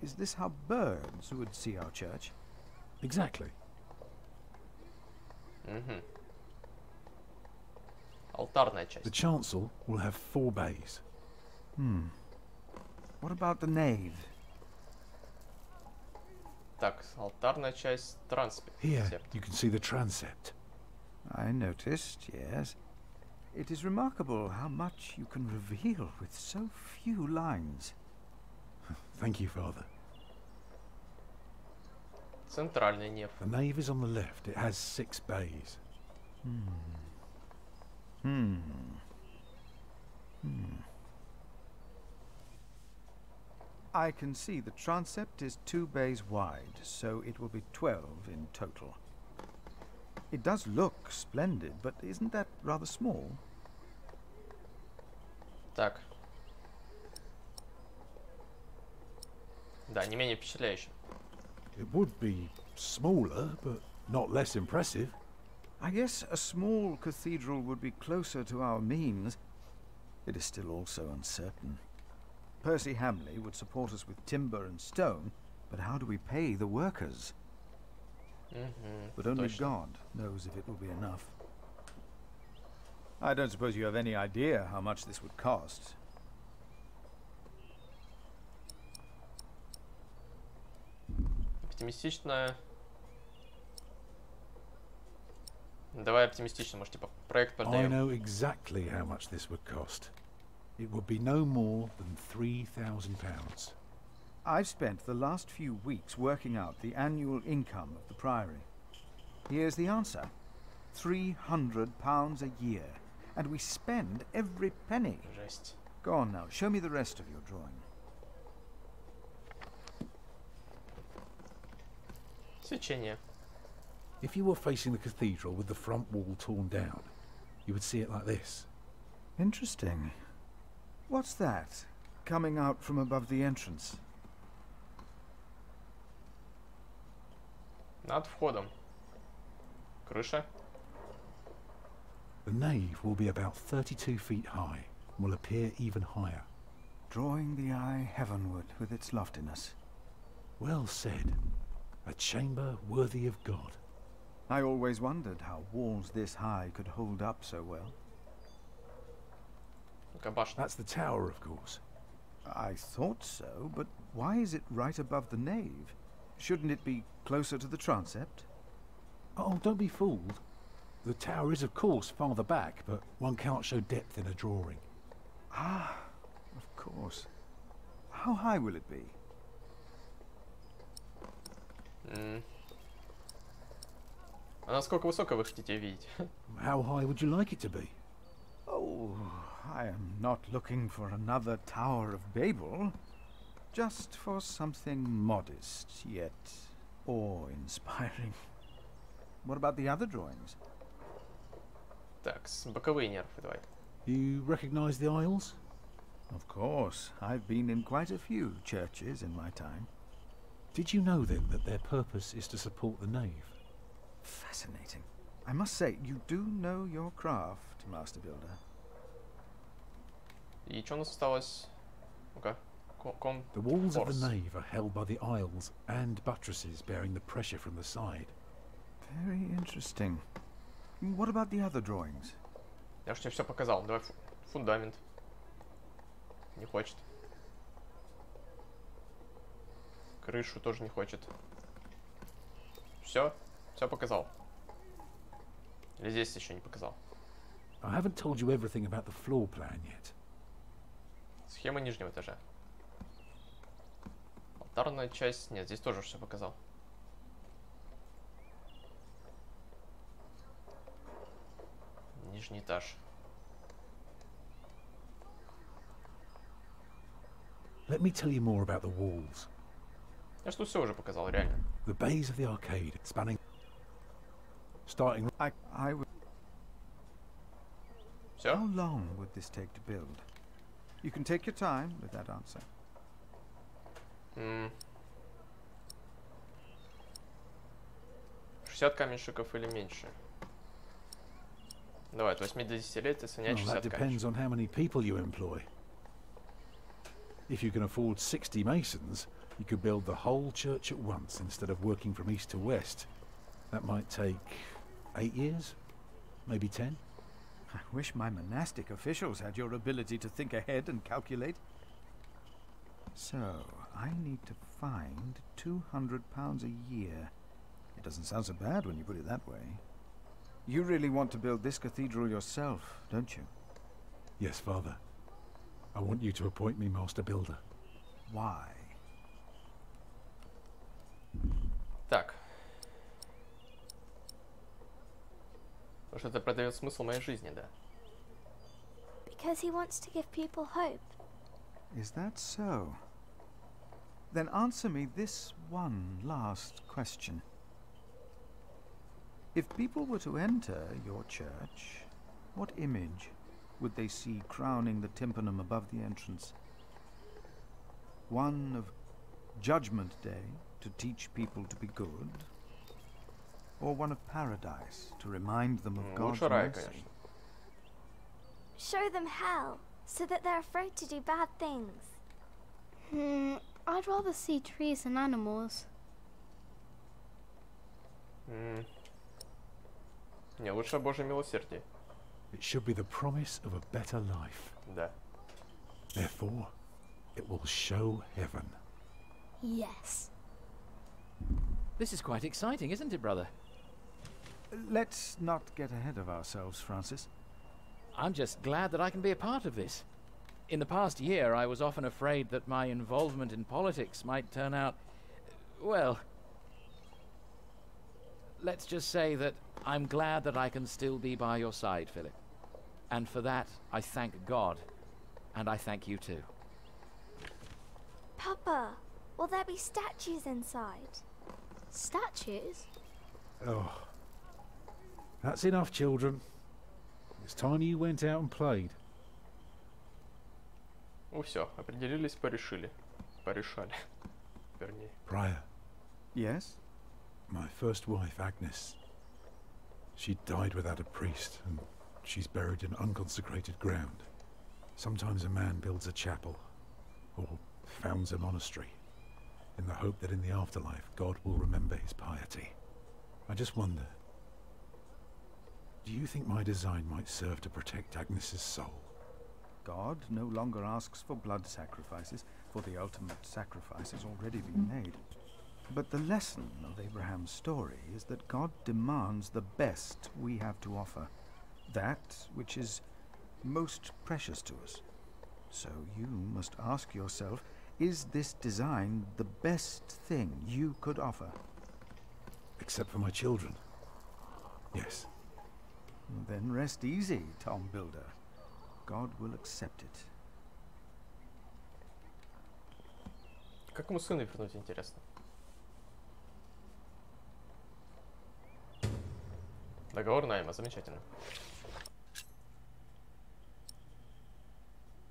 Is this how birds would see our church? Exactly. Алтарная часть. The chancel will have 4 bays. What about the nave? Так, алтарная часть, транспект. Here, you can see the transept. I noticed, yes. It is remarkable how much you can reveal with so few lines. Thank you, Father. Центральный неф. The nave is on the left. It has 6 bays. I can see the transept is 2 bays wide, so it will be 12 in total. It does look splendid, but isn't that rather small? Так. Да, не менее впечатляюще. It would be smaller, but not less impressive. I guess a small cathedral would be closer to our means. It is still also uncertain. Percy Hamley would support us with timber and stone, but how do we pay the workers? But only God knows if it will be enough. I don't suppose you have any idea how much this would cost. Оптимистичная. Давай оптимистично, может, типа проект I продаем. know exactly how much this would cost. It would be no more than £3,000. I've spent the last few weeks working out the annual income of the Priory. Here's the answer. £300 a year. And we spend every penny. Жесть. Go on now, show me the rest of your drawing. Сечение. If you were facing the cathedral with the front wall torn down, you would see it like this. Interesting. What's that coming out from above the entrance? Над входом. Крыша. The nave will be about 32 feet high and will appear even higher. Drawing the eye heavenward with its loftiness. Well said. A chamber worthy of God. I always wondered how walls this high could hold up so well. That's the tower, of course. I thought so, but why is it right above the nave? Shouldn't it be closer to the transept? Oh, don't be fooled. The tower is, of course, farther back, but one can't show depth in a drawing. Ah, of course. How high will it be? А насколько высоко вы хотите видеть? How high would you like it to be? Oh, I am not looking for another Tower of Babel. Just for something modest, yet awe-inspiring. What about the other drawings? Так, боковые нервы давай. You recognize the aisles? Of course. I've been in quite a few churches in my time. Did you know, then, that their purpose is to support the nave? Fascinating. I must say, you do know your craft, Master Builder. И что у нас осталось? Ну-ка. The walls of the nave are held by the aisles and buttresses bearing the pressure from the side. Very interesting. What about the other drawings? Я ж тебе все показал. Давай фундамент. Не хочет. Крышу тоже не хочет. Все показал. Или здесь еще не показал? I haven't told you everything about the floor plan yet. Схема нижнего этажа. Алтарная часть. Нет, здесь тоже все показал. Нижний этаж. Let me tell you more about the walls. Я что все уже показал, реально. The bays of the arcade, spanning, starting. I would. Все? How long would this take to build? You can take your time with that answer. 60 каменщиков или меньше? Давай, от 8 до 10 лет, если снять 60 That depends on how many people you employ. If you can afford 60 masons, you could build the whole church at once instead of working from east to west. That might take 8 years, maybe 10. I wish my monastic officials had your ability to think ahead and calculate. So, I need to find £200 a year. It doesn't sound so bad when you put it that way. You really want to build this cathedral yourself, don't you? Yes, Father. I want you to appoint me Master Builder. Why? Так. Потому что это продает смысл моей жизни, да. Because he wants to give people hope. Is that so? Then answer me this one last question. If people were to enter your church, what image would they see crowning the tympanum above the entrance? One of Judgment Day to teach people to be good? Or one of paradise to remind them of God's mercy? Show them hell, so that they're afraid to do bad things. I'd rather see trees and animals. Не, лучше Божье милосердие. It should be the promise of a better life. Да. Therefore, it will show heaven. Yes. This is quite exciting, isn't it, brother? Let's not get ahead of ourselves, Francis. I'm just glad that I can be a part of this. In the past year, I was often afraid that my involvement in politics might turn out, well, let's just say that I'm glad that I can still be by your side, Philip. And for that, I thank God. And I thank you too. Papa, will there be statues inside? Statues? Oh. That's enough, children. It's time you went out and played. Ну все, определились, порешили. Порешали. Вернее. Prior. Yes? My first wife, Agnes. She died without a priest, and she's buried in unconsecrated ground. Sometimes a man builds a chapel, or founds a monastery, in the hope that in the afterlife God will remember his piety. I just wonder, do you think my design might serve to protect Agnes's soul? God no longer asks for blood sacrifices, for the ultimate sacrifice has already been made. But the lesson of Abraham's story is that God demands the best we have to offer, that which is most precious to us. So you must ask yourself, is this design the best thing you could offer? Except for my children. Yes. Then rest easy, Tom Builder. God will accept it. Как ему сына вернуть, интересно? Договор найма, замечательно.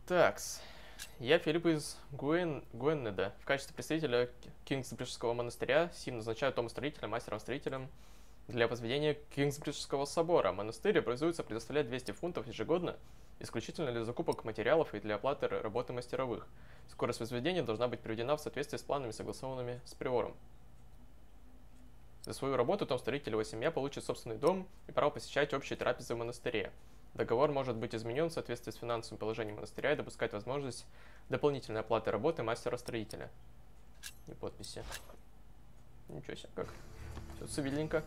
Такс. Я Филипп из Гуэннеда. В качестве представителя Кингсбриджского монастыря Сим назначаю Тома строителя мастером-строителем для возведения Кингсбриджского собора. Монастырь образуется предоставлять 200 фунтов ежегодно, исключительно для закупок материалов и для оплаты работы мастеровых. Скорость возведения должна быть приведена в соответствии с планами, согласованными с приором. За свою работу Том строитель и его семья получат собственный дом и право посещать общие трапезы в монастыре. Договор может быть изменен в соответствии с финансовым положением монастыря и допускать возможность дополнительной оплаты работы мастера-строителя. И подписи. Ничего себе, как. Все цивильненько.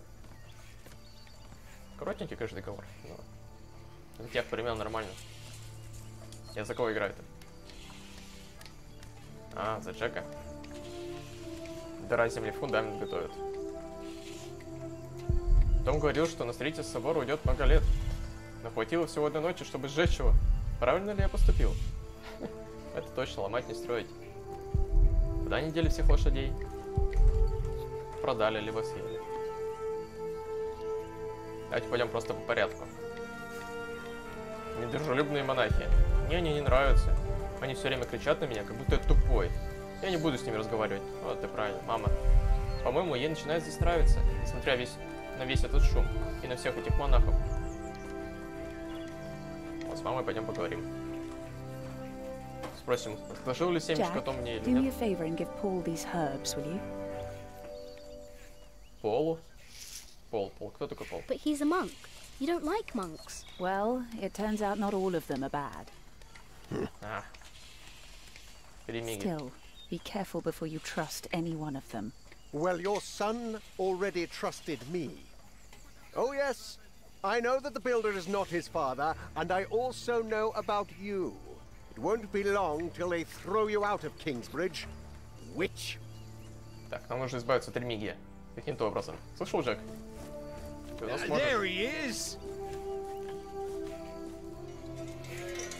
Коротенький, конечно, договор. Но для тех времен нормально. Я за кого играю-то? А, за Джека. Дыра земли, фундамент готовят. Том говорил, что на строительство собора уйдет много лет. Но хватило всего одной ночи, чтобы сжечь его. Правильно ли я поступил? Это точно, ломать не строить. Куда они дели всех лошадей? Продали, либо съели. Давайте пойдем просто по порядку. Недружелюбные монахи. Мне они не нравятся. Они все время кричат на меня, как будто я тупой. Я не буду с ними разговаривать. Вот ты правильно, мама. По-моему, ей начинает здесь нравиться, несмотря на весь этот шум и на всех этих монахов. Вот с мамой пойдем поговорим. Спросим, отложил ли семечко Том мне или нет. Полу? Пол. Кто такой Пол? But he's a monk. You don't like monks. Well, it turns out not all of them are bad. Still, be careful before you trust any one of them. Well, your son already trusted me. Oh yes, I know that the builder is not his father, and I also know about you. It won't be long till they throw you out of Kingsbridge. Witch. Так, нам нужно избавиться от Ремигия. Каким-то образом. Слышал, Джек? There he is!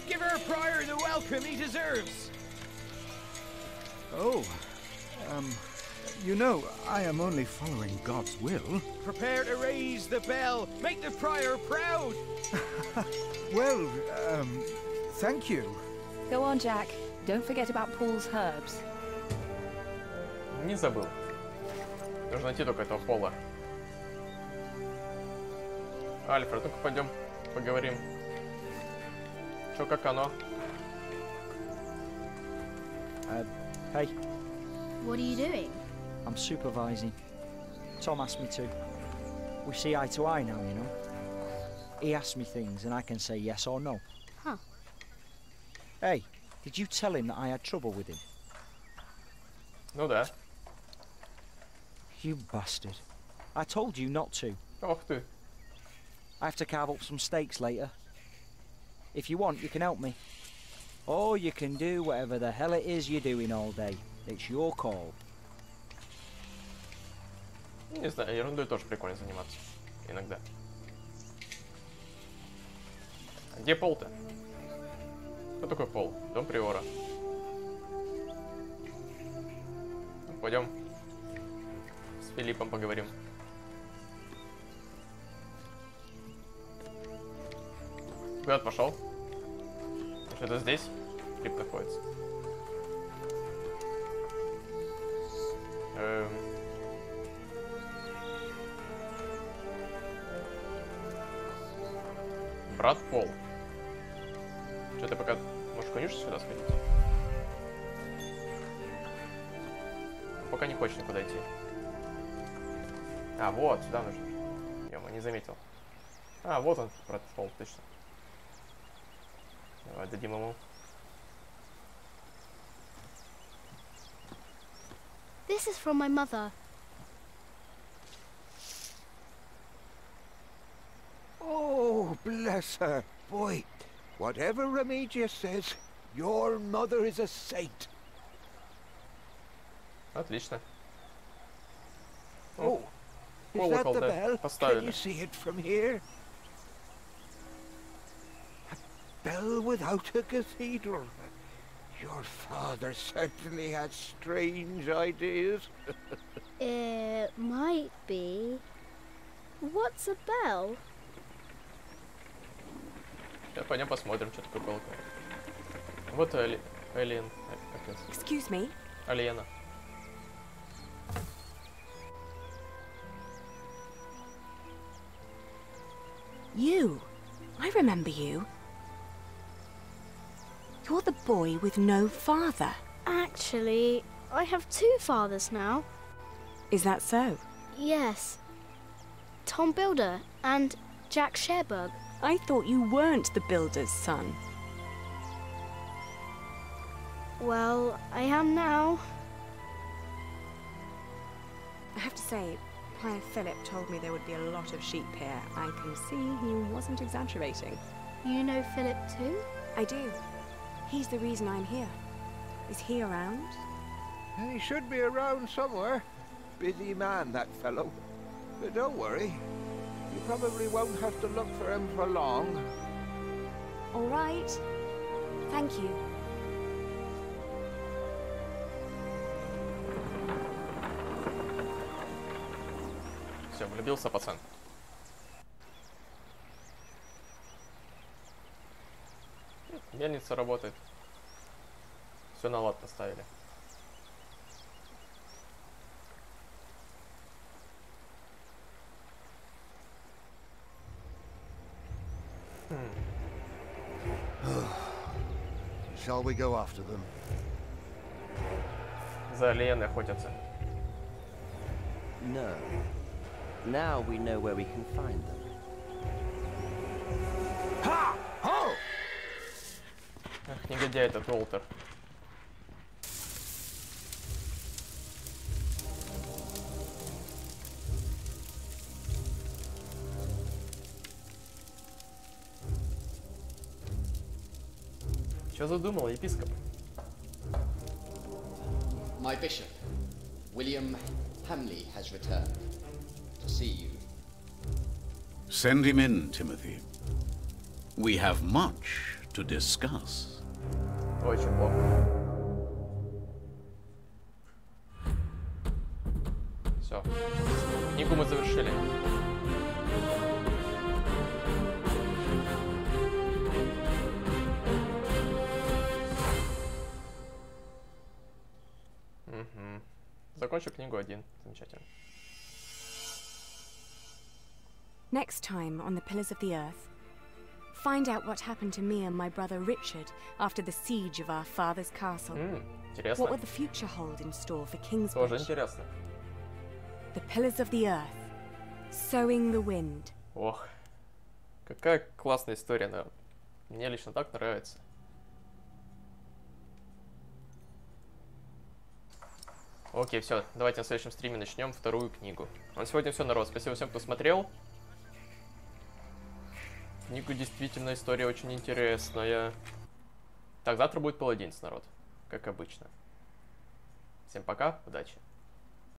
Give our prior the welcome he deserves! Oh, you know, I am only following God's will. Prepare to raise the bell! Make the prior proud! Well, thank you. Go on, Jack. Don't forget about Paul's herbs. Не забыл. Нужно найти только этого Пола. Альфред, ну-ка пойдем поговорим. Чё, как оно? Hey. What are you doing? I'm supervising. Tom asked me to. We see eye to eye now, you know. He asks me things and I can say yes or no. Huh. Hey, did you tell him that I had trouble with him? Ну да. You bastard. I told you not to. Ох ты. I have to carve up some steaks later. If you want, you can help me. Or you can do whatever the hell it is you're doing all day. It's your call. Не знаю, ерундой тоже прикольно заниматься. Иногда. А где Пол-то? Кто такой Пол? Дом приора. Пойдем с Филиппом поговорим. Куда ты пошел? Что-то здесь? Филипп находится. Брат Пол. Что ты пока можешь конюшню сюда сходить? Пока не хочешь никуда идти. А, вот, сюда нужно. Я не заметил. А, вот он, брат Пол, точно. Давай дадим ему. This is from my mother. Oh, bless her. Boy, whatever Remigius says, your mother is a saint. Отлично. Oh, is that the bell? Can you see it from here? A bell without a cathedral. Your father certainly had strange ideas. It might be. What's a bell? Сейчас пойдем посмотрим, что такое колокол. Вот Алиен. Excuse me. Алиена. You. I remember you. You're the boy with no father. Actually, I have two fathers now. Is that so? Yes. Tom Builder and Jack Sherburg. I thought you weren't the builder's son. Well, I am now. I have to say, Prior Philip told me there would be a lot of sheep here. I can see he wasn't exaggerating. You know Philip too? I do. He's the reason I'm here. Is he around? He should be around somewhere. Busy man, that fellow. But don't worry. You probably won't have to look for him for long. All right. Thank you. Все, влюбился пацан. Мельница работает. Все на лад поставили. Shall we go after them? За оленями охотятся. No. Now we know where we can find them. Ha! Ho! Ах, негодяй этот Уолтер. Что задумал епископ? My bishop, William Hamley, has returned to see you. Send him in, Timothy. We have much to discuss. Очень плохо. Все. Книгу мы завершили. Закончу книгу 1. Замечательно. Next time on the Pillars of the Earth, find out what happened to me and my brother Richard after the siege of our father's castle. Интересно. What will the future hold in store for Kingsbridge? Тоже интересно. The Pillars of the Earth, Sowing the Wind. Ох, какая классная история, да. Мне лично так нравится. Окей, все, давайте на следующем стриме начнем вторую книгу. На сегодня все, народ. Спасибо всем, кто смотрел. Книга действительно, история очень интересная. Так, завтра будет паладинец, народ. Как обычно. Всем пока, удачи.